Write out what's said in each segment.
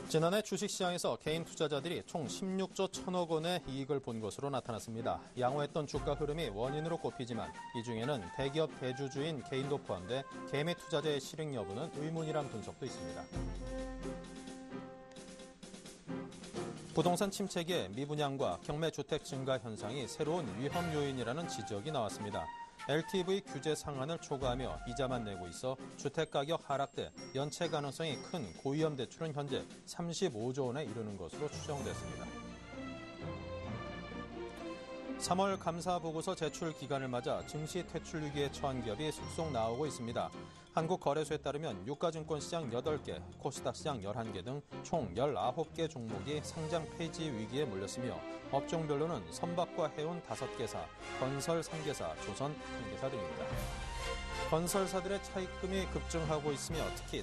지난해 주식시장에서 개인 투자자들이 총 16조 1천억 원의 이익을 본 것으로 나타났습니다. 양호했던 주가 흐름이 원인으로 꼽히지만 이 중에는 대기업 대주주인 개인도 포함돼 개미 투자자의 실익 여부는 의문이란 분석도 있습니다. 부동산 침체기에 미분양과 경매 주택 증가 현상이 새로운 위험 요인이라는 지적이 나왔습니다. LTV 규제 상한을 초과하며 이자만 내고 있어 주택가격 하락돼 연체 가능성이 큰 고위험 대출은 현재 35조 원에 이르는 것으로 추정됐습니다. 3월 감사보고서 제출 기간을 맞아 증시 퇴출 위기에 처한 기업이 속속 나오고 있습니다. 한국거래소에 따르면 유가증권 시장 8개, 코스닥 시장 11개 등 총 19개 종목이 상장 폐지 위기에 몰렸으며 업종별로는 선박과 해운 5개사, 건설 3개사, 조선 1개사 등입니다. 건설사들의 차입금이 급증하고 있으며 특히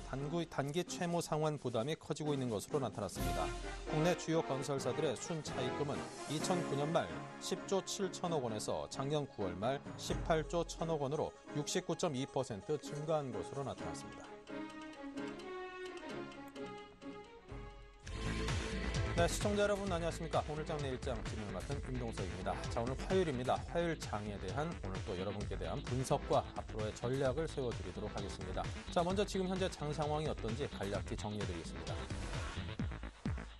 단기 채무 상환 부담이 커지고 있는 것으로 나타났습니다. 국내 주요 건설사들의 순차입금은 2009년 말 10조 7천억 원에서 작년 9월 말 18조 1천억 원으로 69.2% 증가한 것으로 나타났습니다. 네, 시청자 여러분 안녕하십니까. 오늘장 내일장 진행을 맡은 임동석입니다. 자, 오늘 화요일입니다. 화요일 장에 대한 오늘 또 여러분께 대한 분석과 앞으로의 전략을 세워드리도록 하겠습니다. 자, 먼저 지금 현재 장 상황이 어떤지 간략히 정리해드리겠습니다.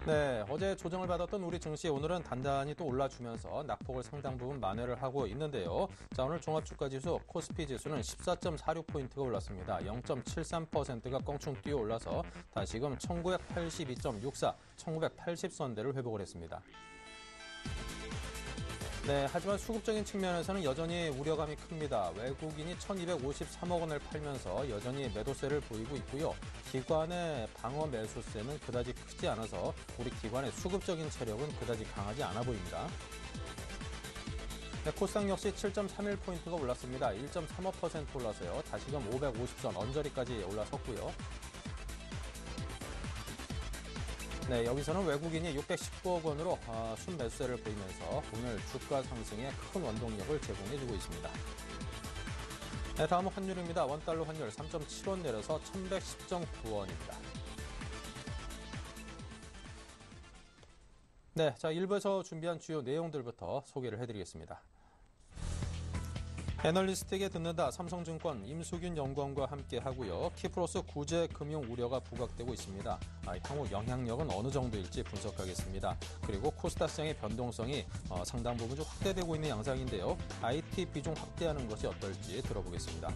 네, 어제 조정을 받았던 우리 증시 오늘은 단단히 또 올라주면서 낙폭을 상당 부분 만회를 하고 있는데요. 자, 오늘 종합주가지수 코스피 지수는 14.46포인트가 올랐습니다. 0.73%가 껑충 뛰어 올라서 다시금 1982.64, 1980선대를 회복을 했습니다. 네, 하지만 수급적인 측면에서는 여전히 우려감이 큽니다. 외국인이 1,253억 원을 팔면서 여전히 매도세를 보이고 있고요. 기관의 방어 매수세는 그다지 크지 않아서 우리 기관의 수급적인 체력은 그다지 강하지 않아 보입니다. 네, 코스닥 역시 7.31포인트가 올랐습니다. 1.35% 올라서요. 다시금 550선 언저리까지 올라섰고요. 네, 여기서는 외국인이 619억 원으로 순매수세를 보이면서 오늘 주가 상승에 큰 원동력을 제공해주고 있습니다. 네, 다음은 환율입니다. 원달러 환율 3.7원 내려서 1110.9원입니다. 네, 자, 1부에서 준비한 주요 내용들부터 소개를 해드리겠습니다. 애널리스트에게 듣는다 삼성증권 임수균 연구원과 함께 하고요. 키프로스 구제 금융 우려가 부각되고 있습니다. 향후 영향력은 어느 정도일지 분석하겠습니다. 그리고 코스닥 시장의 변동성이 상당 부분 좀 확대되고 있는 양상인데요. IT 비중 확대하는 것이 어떨지 들어보겠습니다.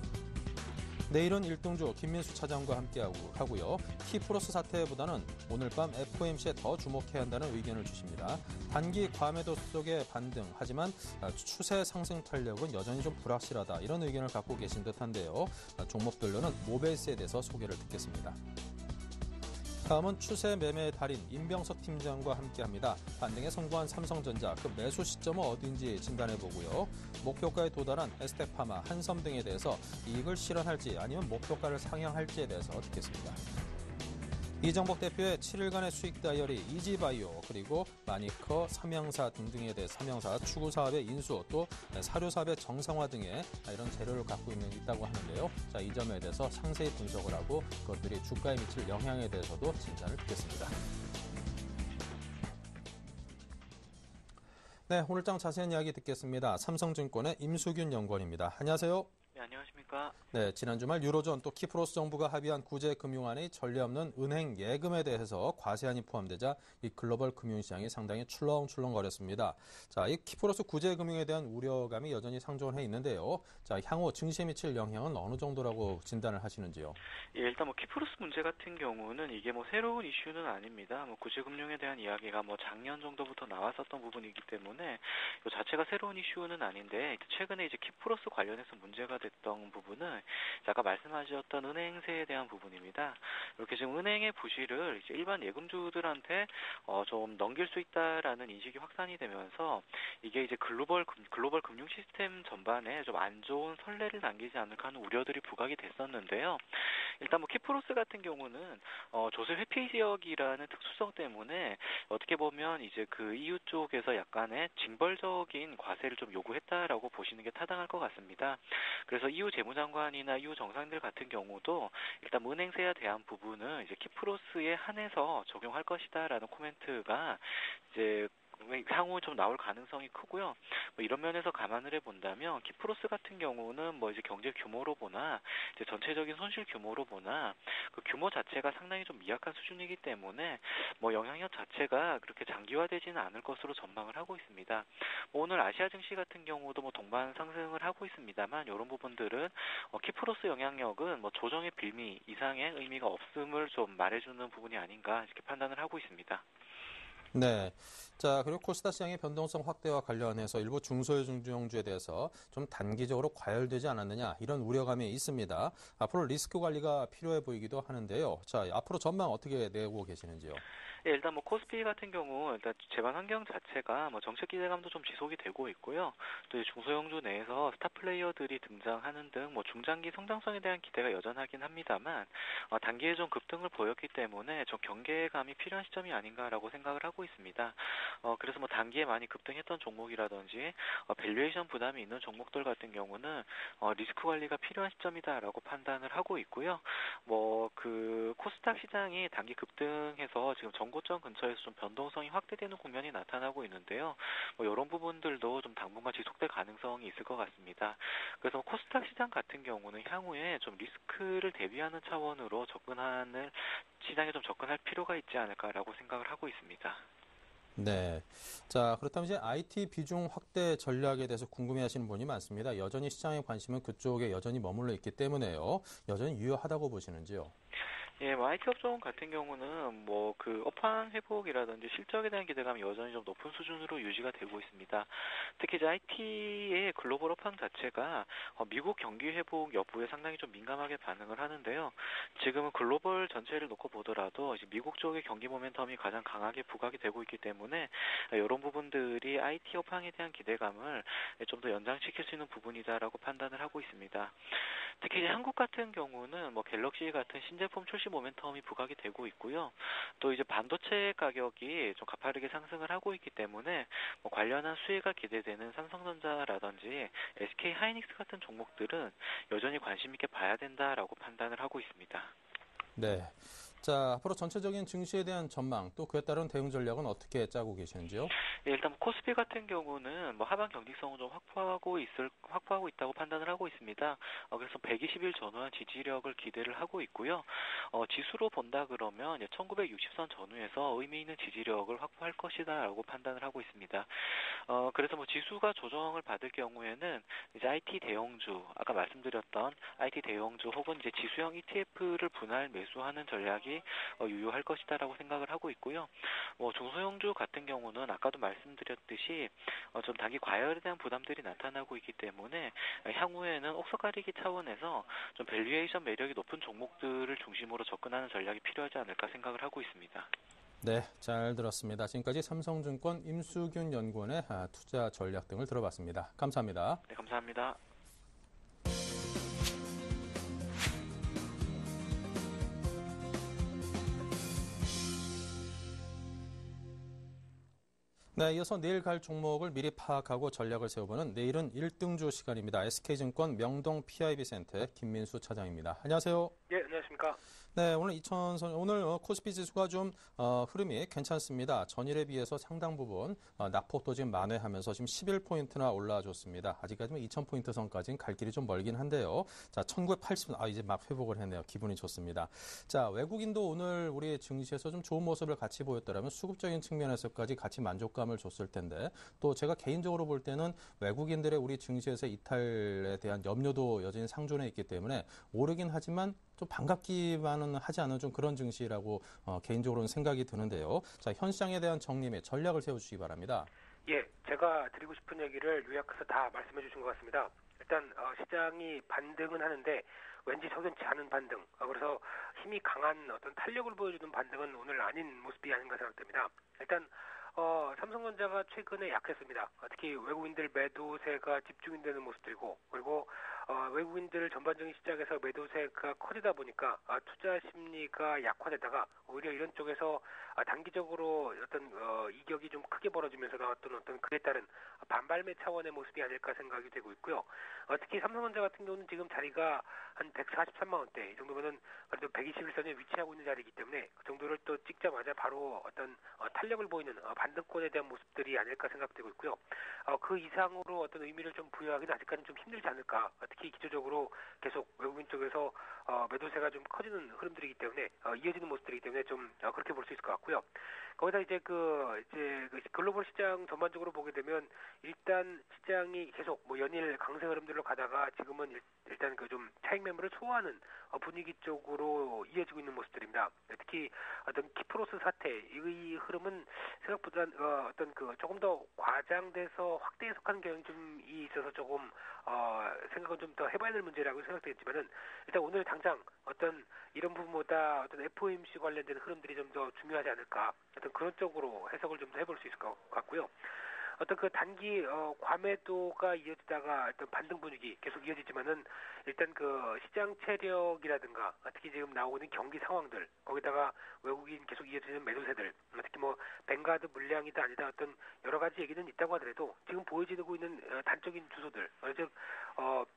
내일은 1등주 김민수 차장과 함께 하고요. 키프로스 사태보다는 오늘 밤 FOMC에 더 주목해야 한다는 의견을 주십니다. 단기 과매도 속의 반등, 하지만 추세 상승 탄력은 여전히 좀 불확실하다. 이런 의견을 갖고 계신 듯한데요. 종목별로는 모베이스에 대해서 소개를 듣겠습니다. 다음은 추세 매매의 달인 임병석 팀장과 함께합니다. 반등에 성공한 삼성전자 그 매수 시점은 어딘지 진단해보고요. 목표가에 도달한 에스텍파마, 한섬 등에 대해서 이익을 실현할지 아니면 목표가를 상향할지에 대해서 듣겠습니다. 이정복 대표의 7일간의 수익 다이어리, 이지바이오, 그리고 마니커, 삼양사 등등에 대해 삼양사 추구 사업의 인수, 또 사료 사업의 정상화 등의 이런 재료를 갖고 있다고 하는데요. 자, 이 점에 대해서 상세히 분석을 하고 그것들이 주가에 미칠 영향에 대해서도 진단을 듣겠습니다. 네, 오늘장 자세한 이야기 듣겠습니다. 삼성증권의 임수균 연구원입니다. 안녕하세요. 네, 안녕하십니까. 네, 지난 주말 유로존 또 키프로스 정부가 합의한 구제 금융안의 전례 없는 은행 예금에 대해서 과세안이 포함되자 이 글로벌 금융시장이 상당히 출렁출렁거렸습니다. 자, 이 키프로스 구제 금융에 대한 우려감이 여전히 상존해 있는데요. 자, 향후 증시에 미칠 영향은 어느 정도라고 진단을 하시는지요? 예, 일단 키프로스 문제 같은 경우는 이게 새로운 이슈는 아닙니다. 구제 금융에 대한 이야기가 작년 정도부터 나왔었던 부분이기 때문에 이 자체가 새로운 이슈는 아닌데 최근에 이제 키프로스 관련해서 문제가 됐던 부분은 아까 말씀하셨던 은행세에 대한 부분입니다. 이렇게 지금 은행의 부실을 이제 일반 예금주들한테 좀 넘길 수 있다라는 인식이 확산이 되면서 이게 이제 글로벌 금융 시스템 전반에 좀 안 좋은 선례를 남기지 않을까 하는 우려들이 부각이 됐었는데요. 일단 뭐 키프로스 같은 경우는 조세 회피 지역이라는 특수성 때문에 어떻게 보면 이제 그 EU 쪽에서 약간의 징벌적인 과세를 좀 요구했다라고 보시는 게 타당할 것 같습니다. 그래서 EU 재무장관이나 EU 정상들 같은 경우도 일단 뭐 은행세에 대한 부분은 이제 키프로스에 한해서 적용할 것이다라는 코멘트가 이제 향후 좀 나올 가능성이 크고요. 뭐 이런 면에서 감안을 해본다면 키프로스 같은 경우는 뭐 이제 경제 규모로 보나 이제 전체적인 손실 규모로 보나 그 규모 자체가 상당히 좀 미약한 수준이기 때문에 뭐 영향력 자체가 그렇게 장기화되지는 않을 것으로 전망을 하고 있습니다. 뭐 오늘 아시아 증시 같은 경우도 뭐 동반 상승을 하고 있습니다만 이런 부분들은 키프로스 영향력은 뭐 조정의 빌미 이상의 의미가 없음을 좀 말해주는 부분이 아닌가 이렇게 판단을 하고 있습니다. 네. 자, 그리고 코스다 시장의 변동성 확대와 관련해서 일부 중소형주에 대해서 좀 단기적으로 과열되지 않았느냐 이런 우려감이 있습니다. 앞으로 리스크 관리가 필요해 보이기도 하는데요. 자, 앞으로 전망 어떻게 내고 계시는지요? 예, 일단 뭐 코스피 같은 경우 일단 재반 환경 자체가 뭐 정책 기대감도 좀 지속이 되고 있고요. 또 중소형주 내에서 스타 플레이어들이 등장하는 등 뭐 중장기 성장성에 대한 기대가 여전하긴 합니다만 단기에 좀 급등을 보였기 때문에 좀 경계감이 필요한 시점이 아닌가라고 생각을 하고 있습니다. 그래서 뭐 단기에 많이 급등했던 종목이라든지 밸류에이션 부담이 있는 종목들 같은 경우는 리스크 관리가 필요한 시점이다라고 판단을 하고 있고요. 뭐 그 코스닥 시장이 단기 급등해서 지금 전고점 근처에서 좀 변동성이 확대되는 국면이 나타나고 있는데요. 뭐 이런 부분들도 좀 당분간 지속될 가능성이 있을 것 같습니다. 그래서 코스닥 시장 같은 경우는 향후에 좀 리스크를 대비하는 차원으로 시장에 좀 접근할 필요가 있지 않을까라고 생각을 하고 있습니다. 네. 자, 그렇다면 이제 IT 비중 확대 전략에 대해서 궁금해하시는 분이 많습니다. 여전히 시장의 관심은 그쪽에 여전히 머물러 있기 때문에요. 여전히 유효하다고 보시는지요? 예, 뭐 IT 업종 같은 경우는 뭐 그 업황 회복이라든지 실적에 대한 기대감이 여전히 좀 높은 수준으로 유지가 되고 있습니다. 특히 이제 IT의 글로벌 업황 자체가 미국 경기 회복 여부에 상당히 좀 민감하게 반응을 하는데요. 지금은 글로벌 전체를 놓고 보더라도 이제 미국 쪽의 경기 모멘텀이 가장 강하게 부각이 되고 있기 때문에 이런 부분들이 IT 업황에 대한 기대감을 좀 더 연장시킬 수 있는 부분이다라고 판단을 하고 있습니다. 특히 이제 한국 같은 경우는 뭐 갤럭시 같은 신제품 출시 모멘텀이 부각이 되고 있고요. 또 이제 반도체 가격이 좀 가파르게 상승을 하고 있기 때문에 뭐 관련한 수혜가 기대되는 삼성전자라든지 SK 하이닉스 같은 종목들은 여전히 관심 있게 봐야 된다라고 판단을 하고 있습니다. 네. 자, 앞으로 전체적인 증시에 대한 전망, 또 그에 따른 대응 전략은 어떻게 짜고 계시는지요? 예, 일단 코스피 같은 경우는 뭐 하방 경직성을 좀 확보하고 있다고 판단을 하고 있습니다. 그래서 120일 전후한 지지력을 기대를 하고 있고요. 지수로 본다 그러면 1960선 전후에서 의미 있는 지지력을 확보할 것이다라고 판단을 하고 있습니다. 그래서 뭐 지수가 조정을 받을 경우에는 이제 IT 대형주, 아까 말씀드렸던 IT 대형주 혹은 이제 지수형 ETF를 분할 매수하는 전략이 유효할 것이다라고 생각을 하고 있고요. 뭐 중소형주 같은 경우는 아까도 말씀드렸듯이 좀 단기 과열에 대한 부담들이 나타나고 있기 때문에 향후에는 옥석 가리기 차원에서 좀 밸류에이션 매력이 높은 종목들을 중심으로 접근하는 전략이 필요하지 않을까 생각을 하고 있습니다. 네, 잘 들었습니다. 지금까지 삼성증권 임수균 연구원의 투자 전략 등을 들어봤습니다. 감사합니다. 네, 감사합니다. 네, 이어서 내일 갈 종목을 미리 파악하고 전략을 세워보는 내일은 1등주 시간입니다. SK증권 명동 PIB센터의 김민수 차장입니다. 안녕하세요. 예, 안녕하십니까. 네, 오늘 코스피 지수가 좀 흐름이 괜찮습니다. 전일에 비해서 상당 부분 낙폭도 지금 만회하면서 지금 11포인트나 올라줬습니다. 아직까지는 2000포인트 선까지는 갈 길이 좀 멀긴 한데요. 자, 1980, 이제 막 회복을 했네요. 기분이 좋습니다. 자, 외국인도 오늘 우리 증시에서 좀 좋은 모습을 같이 보였더라면 수급적인 측면에서까지 같이 만족감을 줬을 텐데, 또 제가 개인적으로 볼 때는 외국인들의 우리 증시에서 이탈에 대한 염려도 여전히 상존해 있기 때문에 오르긴 하지만 좀 반갑기만은 하지 않은 좀 그런 증시라고 개인적으로는 생각이 드는데요. 자, 현 시장에 대한 정리 및 전략을 세워주시기 바랍니다. 예, 제가 드리고 싶은 얘기를 요약해서 다 말씀해 주신 것 같습니다. 일단 시장이 반등은 하는데 왠지 석연치 않은 반등, 그래서 힘이 강한 어떤 탄력을 보여주는 반등은 오늘 아닌 모습이 아닌가 생각됩니다. 일단 삼성전자가 최근에 약했습니다. 특히 외국인들 매도세가 집중되는 모습들이고, 그리고 외국인들 전반적인 시장에서 매도세가 커지다 보니까 투자 심리가 약화되다가 오히려 이런 쪽에서 단기적으로 어떤 이격이 좀 크게 벌어지면서 나왔던 어떤 그에 따른 반발매 차원의 모습이 아닐까 생각이 되고 있고요. 특히 삼성전자 같은 경우는 지금 자리가 한 143만 원대 이 정도면은 그래도 121선에 위치하고 있는 자리이기 때문에 그 정도를 또 찍자마자 바로 어떤 탄력을 보이는 반등권에 대한 모습들이 아닐까 생각되고 있고요. 그 이상으로 어떤 의미를 좀 부여하기는 아직까지는 좀 힘들지 않을까. 특히 기초적으로 계속 외국인 쪽에서 매도세가 좀 커지는 흐름들이기 때문에 이어지는 모습들이기 때문에 좀 그렇게 볼 수 있을 것 같고요. 거기다 이제 그 글로벌 시장 전반적으로 보게 되면 일단 시장이 계속 뭐 연일 강세 흐름들로 가다가 지금은 일단 그 좀 차익 매물을 소화하는 분위기 쪽으로 이어지고 있는 모습들입니다. 특히 어떤 키프로스 사태 이 흐름은 생각보다 어떤 그 조금 더 과장돼서 확대 해석하는 경향이 좀 있어서 조금 생각은 좀 더 해봐야 될 문제라고 생각되겠지만은 일단 오늘 당장 어떤 이런 부분보다 어떤 FOMC 관련된 흐름들이 좀 더 중요하지 않을까 어떤 그런 쪽으로 해석을 좀 더 해볼 수 있을 것 같고요. 어떤 그 단기 과매도가 이어지다가 어떤 반등 분위기 계속 이어지지만은 일단 그 시장 체력이라든가 특히 지금 나오고 있는 경기 상황들 거기다가 외국인 계속 이어지는 매도세들 특히 뭐 뱅가드 물량이다 아니다 어떤 여러 가지 얘기는 있다고 하더라도 지금 보여지고 있는 단적인 주소들 즉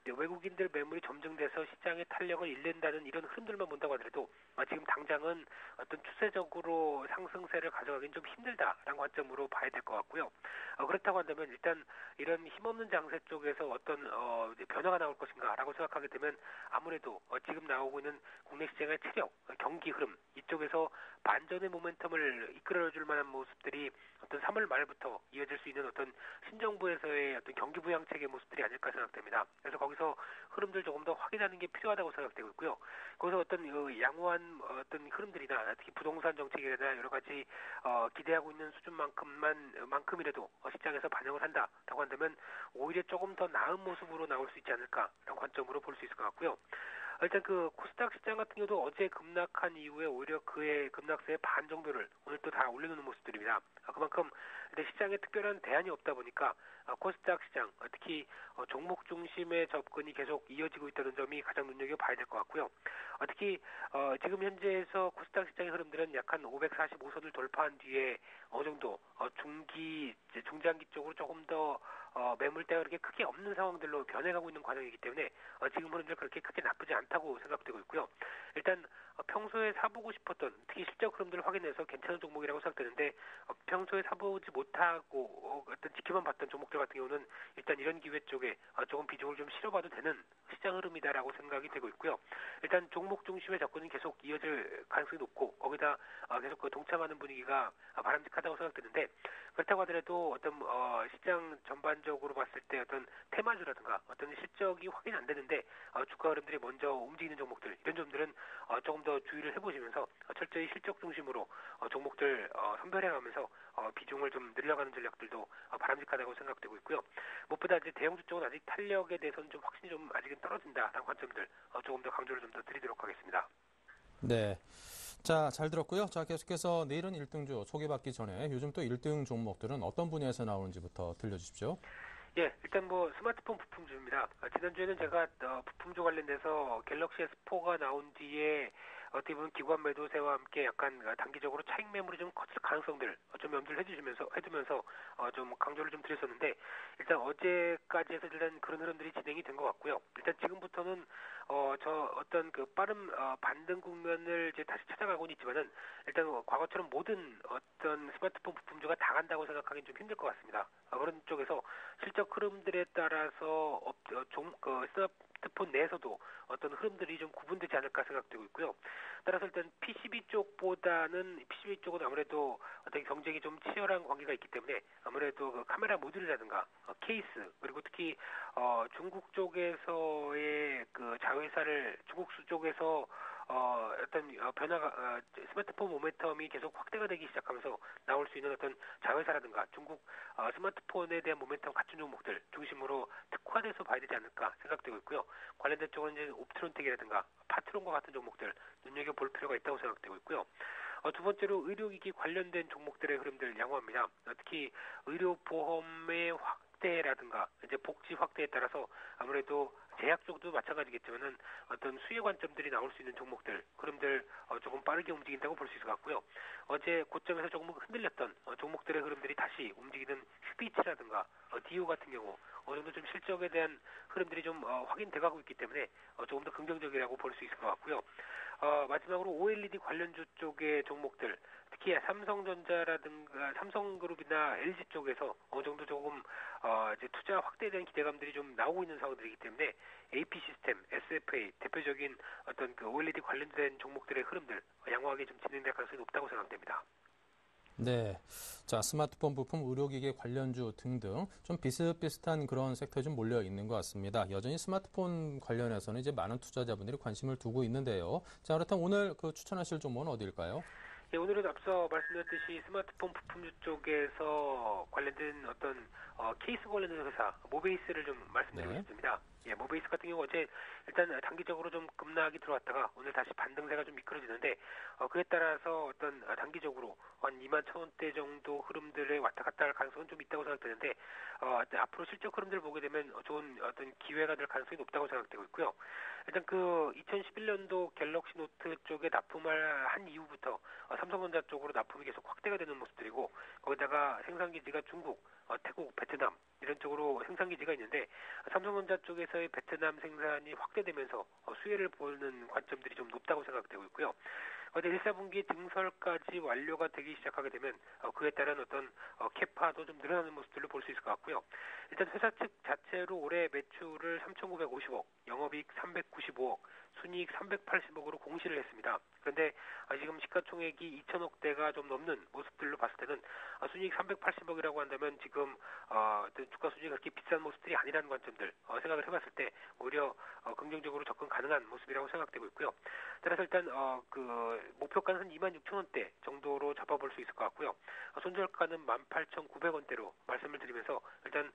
외국인들 매물이 점증돼서 시장의 탄력을 잃는다는 이런 흐름들만 본다고 하더라도 지금 당장은 어떤 추세적으로 상승세를 가져가기는 좀 힘들다라는 관점으로 봐야 될 것 같고요. 그렇다고 한다면 일단 이런 힘없는 장세 쪽에서 어떤 변화가 나올 것인가라고 생각하게 되면 아무래도 지금 나오고 있는 국내 시장의 체력, 경기 흐름 이쪽에서 반전의 모멘텀을 이끌어줄 만한 모습들이 어떤 3월 말부터 이어질 수 있는 어떤 신정부에서의 어떤 경기 부양책의 모습들이 아닐까 생각됩니다. 그래서 거기서 흐름들 조금 더 확인하는 게 필요하다고 생각되고 있고요. 거기서 어떤 양호한 어떤 흐름들이나 특히 부동산 정책이나 여러 가지 기대하고 있는 수준만큼이라도 시장에서 반영을 한다라고 한다면 오히려 조금 더 나은 모습으로 나올 수 있지 않을까라는 관점으로 볼 수 있을 것 같고요. 일단 그 코스닥 시장 같은 경우도 어제 급락한 이후에 오히려 그의 급락세의 반 정도를 오늘 또 다 올려놓는 모습들입니다. 그만큼 시장에 특별한 대안이 없다 보니까 코스닥 시장 특히 종목 중심의 접근이 계속 이어지고 있다는 점이 가장 눈여겨봐야 될 것 같고요. 특히 지금 현재에서 코스닥 시장의 흐름들은 약 한 545선을 돌파한 뒤에 어느 정도 중장기 쪽으로 조금 더 매물대가 그렇게 크게 없는 상황들로 변해가고 있는 과정이기 때문에 지금 흐름들 그렇게 크게 나쁘지 않다고 생각되고 있고요. 일단 평소에 사보고 싶었던 특히 실적 흐름들을 확인해서 괜찮은 종목이라고 생각되는데 평소에 사보지 못하고 어떤 지켜만 봤던 종목들 같은 경우는 일단 이런 기회 쪽에 조금 비중을 좀 실어봐도 되는 시장 흐름이다라고 생각이 되고 있고요. 일단 종목 중심의 접근은 계속 이어질 가능성이 높고 거기다 계속 그 동참하는 분위기가 바람직하다고 생각되는데 그렇다고 하더라도 어떤 시장 전반적으로 봤을 때 어떤 테마주라든가 어떤 실적이 확인 안 되는데 주가 흐름들이 먼저 움직이는 종목들 이런 점들은 조금 더 주의를 해보시면서 철저히 실적 중심으로 종목들 선별해가면서 비중을 좀 늘려가는 전략들도 바람직하다고 생각되고 있고요. 무엇보다 이제 대형주 쪽은 아직 탄력에 대해서는 좀 확신이 좀 아직은 떨어진다라는 관점들 조금 더 강조를 좀 더 드리도록 하겠습니다. 네. 자, 잘 들었고요. 자, 계속해서 내일은 1등주 소개받기 전에 요즘 또 1등 종목들은 어떤 분야에서 나오는지부터 들려주십시오. 예, 일단 뭐 스마트폰 부품주입니다. 지난주에는 제가 부품주 관련돼서 갤럭시 S4가 나온 뒤에 어떻게 보면 기관 매도세와 함께 약간 단기적으로 차익 매물이 좀 커질 가능성들 좀 염두를 해두면서 좀 강조를 좀 드렸었는데 일단 어제까지 해서 일단 그런 흐름들이 진행이 된 것 같고요. 일단 지금부터는 어떤 그 빠른 반등 국면을 이제 다시 찾아가고는 있지만은 일단 과거처럼 모든 어떤 스마트폰 부품주가 다 간다고 생각하기는 좀 힘들 것 같습니다. 그런 쪽에서 실적 흐름들에 따라서 스마트폰 내에서도 어떤 흐름들이 좀 구분되지 않을까 생각되고 있고요. 따라서 일단 PCB 쪽보다는 PCB 쪽은 아무래도 어떤 경쟁이 좀 치열한 관계가 있기 때문에 아무래도 그 카메라 모듈이라든가 케이스 그리고 특히 중국 쪽에서의 그 자회사를 중국수 쪽에서 어떤 변화가 스마트폰 모멘텀이 계속 확대가 되기 시작하면서 나올 수 있는 어떤 자회사라든가 중국 스마트폰에 대한 모멘텀 갖춘 종목들 중심으로 특화돼서 봐야 되지 않을까 생각되고 있고요. 관련된 쪽은 이제 옵트론텍이라든가 파트론과 같은 종목들 눈여겨볼 필요가 있다고 생각되고 있고요. 두 번째로 의료기기 관련된 종목들의 흐름들 양호합니다. 특히 의료보험의 확대라든가 이제 복지 확대에 따라서 아무래도 제약 쪽도 마찬가지겠지만은 어떤 수혜 관점들이 나올 수 있는 종목들, 흐름들 조금 빠르게 움직인다고 볼 수 있을 것 같고요. 어제 고점에서 조금 흔들렸던 종목들의 흐름들이 다시 움직이는 스피치라든가 디오 같은 경우 어느 정도 좀 실적에 대한 흐름들이 좀 확인돼가고 있기 때문에 조금 더 긍정적이라고 볼 수 있을 것 같고요. 마지막으로 OLED 관련주 쪽의 종목들, 특히 삼성전자라든가 삼성그룹이나 LG 쪽에서 어느 정도 조금 이제 투자 확대에 대한 기대감들이 좀 나오고 있는 상황들이기 때문에 AP 시스템, SFA 대표적인 어떤 그 OLED 관련된 종목들의 흐름들 양호하게 좀 진행될 가능성이 높다고 생각됩니다. 네. 자, 스마트폰 부품, 의료기기 관련주 등등 좀 비슷비슷한 그런 섹터에 좀 몰려 있는 것 같습니다. 여전히 스마트폰 관련해서는 이제 많은 투자자분들이 관심을 두고 있는데요. 자, 그렇다면 오늘 그 추천하실 종목은 어디일까요? 예, 오늘은 앞서 말씀드렸듯이 스마트폰 부품주 쪽에서 관련된 어떤 케이스 관련된 회사 모베이스를 좀 말씀드리고 싶습니다. 예, 모베이스 같은 경우 어제 일단 단기적으로 좀 급락이 들어왔다가 오늘 다시 반등세가 좀 미끄러지는데 그에 따라서 어떤 단기적으로 한 21,000원대 정도 흐름들에 왔다 갔다 할 가능성은 좀 있다고 생각되는데 앞으로 실적 흐름들을 보게 되면 좋은 어떤 기회가 될 가능성이 높다고 생각되고 있고요. 일단 그 2011년도 갤럭시 노트 쪽에 납품을 한 이후부터 삼성전자 쪽으로 납품이 계속 확대가 되는 모습들이고 거기다가 생산기지가 중국, 태국, 베트남 이런 쪽으로 생산기지가 있는데 삼성전자 쪽에서의 베트남 생산이 확대되면서 수혜를 보는 관점들이 좀 높다고 생각되고 있고요. 어제 1사분기 증설까지 완료가 되기 시작하게 되면 그에 따른 어떤 캐파도 좀 늘어나는 모습들로 볼 수 있을 것 같고요. 일단 회사 측 자체로 올해 매출을 3,950억, 영업이익 395억, 순이익 380억으로 공시를 했습니다. 그런데 지금 시가총액이 2,000억대가 좀 넘는 모습들로 봤을 때는 순이익 380억이라고 한다면 지금 주가 수준이 그렇게 비싼 모습들이 아니라는 관점들 생각을 해봤을 때 오히려 긍정적으로 접근 가능한 모습이라고 생각되고 있고요. 따라서 일단 그 목표가는 한 26,000원대 정도로 잡아볼 수 있을 것 같고요. 손절가는 18,900원대로 말씀을 드리면서 일단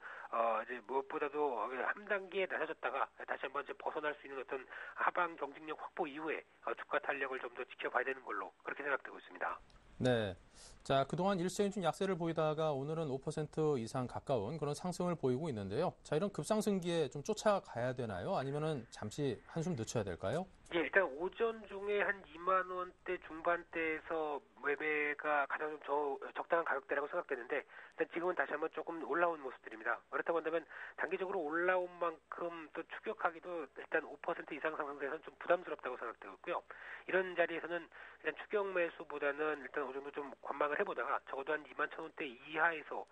이제 무엇보다도 한 단계에 낮아졌다가 다시 한번 이제 벗어날 수 있는 어떤 하방 경쟁력 확보 이후에 주가 탄력을 좀 더 지켜봐야 되는 걸로 그렇게 생각되고 있습니다. 네. 자, 그동안 일시적인 좀 약세를 보이다가 오늘은 5% 이상 가까운 그런 상승을 보이고 있는데요. 자, 이런 급상승기에 좀 쫓아가야 되나요? 아니면은 잠시 한숨 늦춰야 될까요? 예, 일단 오전 중에 한 2만 원대 중반대에서 매매가 가장 좀 적당한 가격대라고 생각되는데 일단 지금은 다시 한번 조금 올라온 모습들입니다. 그렇다고 한다면 단기적으로 올라온 만큼 또 추격하기도 일단 5% 이상 상승돼서는 좀 부담스럽다고 생각되고 있고요. 이런 자리에서는 일단 추격 매수보다는 일단 어느 정도 좀 관망을 해보다가 적어도 한 21,000원대 이하에서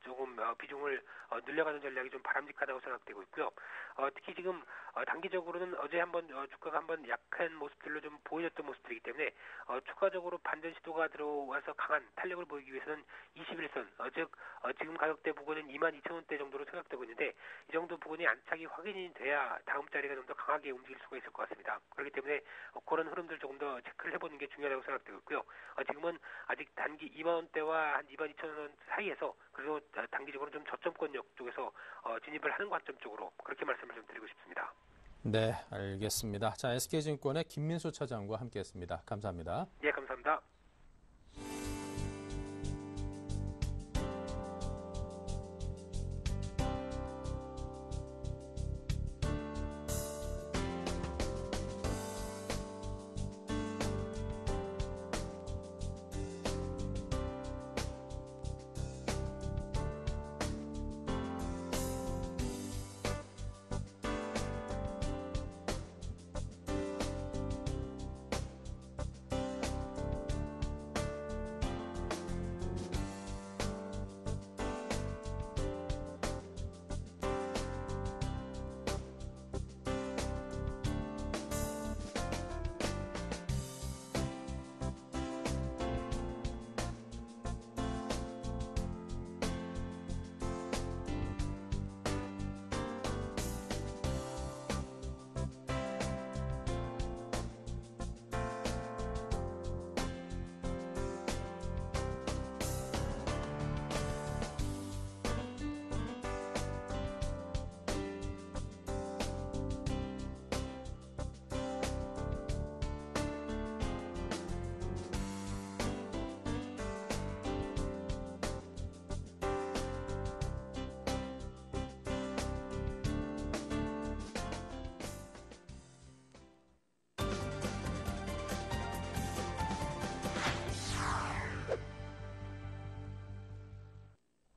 조금 비중을 늘려가는 전략이 좀 바람직하다고 생각되고 있고요. 특히 지금 단기적으로는 어제 한번 주가가 한번 약한 모습들로 좀 보여줬던 모습들이기 때문에 추가적으로 반전 시도가 들어와서 강한 탄력을 보이기 위해서는 21선, 즉 지금 가격대 부근은 22,000원대 정도로 생각되고 있는데 이 정도 부근이 안착이 확인이 돼야 다음 자리가 좀 더 강하게 움직일 수가 있을 것 같습니다. 그렇기 때문에 그런 흐름들 조금 더 체크를 해보는 게 중요하다고 생각되고 있고요. 지금은 아직 단기 2만 원대와 한 22,000원 사이에서 그리고 단기적으로 좀 저점권역 쪽에서 진입을 하는 관점 쪽으로 그렇게 말씀을 좀 드리고 싶습니다. 네, 알겠습니다. 자, SK증권의 김민수 차장과 함께했습니다. 감사합니다. 예, 감사합니다.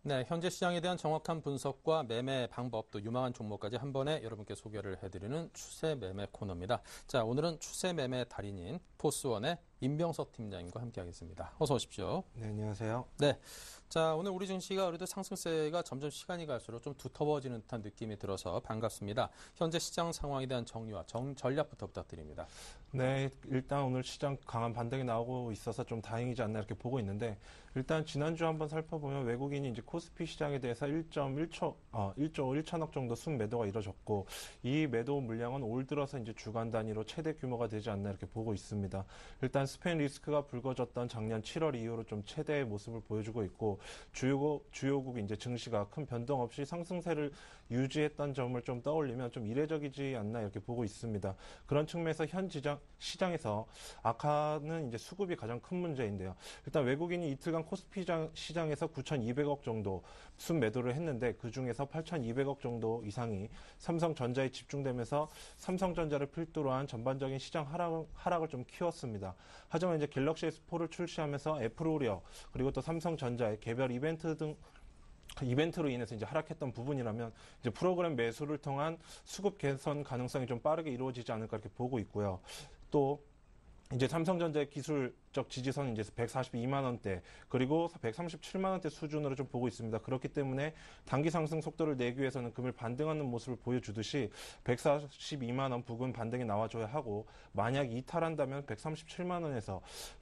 네, 현재 시장에 대한 정확한 분석과 매매 방법 또 유망한 종목까지 한 번에 여러분께 소개를 해드리는 추세 매매 코너입니다. 자, 오늘은 추세 매매 달인인 포스원의 임병석 팀장님과 함께하겠습니다. 어서 오십시오. 네, 안녕하세요. 네, 자, 오늘 우리 증시가 그래도 상승세가 점점 시간이 갈수록 좀 두터워지는 듯한 느낌이 들어서 반갑습니다. 현재 시장 상황에 대한 정리와 전략부터 부탁드립니다. 네, 일단 오늘 시장 강한 반등이 나오고 있어서 좀 다행이지 않나 이렇게 보고 있는데, 일단 지난주 한번 살펴보면 외국인이 이제 코스피 시장에 대해서 1조 1천억 정도 순매도가 이뤄졌고, 이 매도 물량은 올 들어서 이제 주간 단위로 최대 규모가 되지 않나 이렇게 보고 있습니다. 일단 스페인 리스크가 불거졌던 작년 7월 이후로 좀 최대의 모습을 보여주고 있고, 주요국 이제 증시가 큰 변동 없이 상승세를 유지했던 점을 좀 떠올리면 좀 이례적이지 않나 이렇게 보고 있습니다. 그런 측면에서 현 시장에서 악화는 이제 수급이 가장 큰 문제인데요. 일단 외국인이 이틀간 코스피 시장에서 9,200억 정도 순매도를 했는데, 그 중에서 8,200억 정도 이상이 삼성전자에 집중되면서 삼성전자를 필두로 한 전반적인 시장 하락을 좀 키웠습니다. 하지만 이제 갤럭시 S4를 출시하면서 애플 우려, 그리고 또 삼성전자의 개별 이벤트로 인해서 이제 하락했던 부분이라면, 이제 프로그램 매수를 통한 수급 개선 가능성이 좀 빠르게 이루어지지 않을까 이렇게 보고 있고요. 또 이제 삼성전자의 기술적 지지선은 이제 142만 원대, 그리고 137만 원대 수준으로 좀 보고 있습니다. 그렇기 때문에 단기 상승 속도를 내기 위해서는 금일 반등하는 모습을 보여주듯이 142만 원 부근 반등이 나와줘야 하고, 만약 이탈한다면 137만 원에서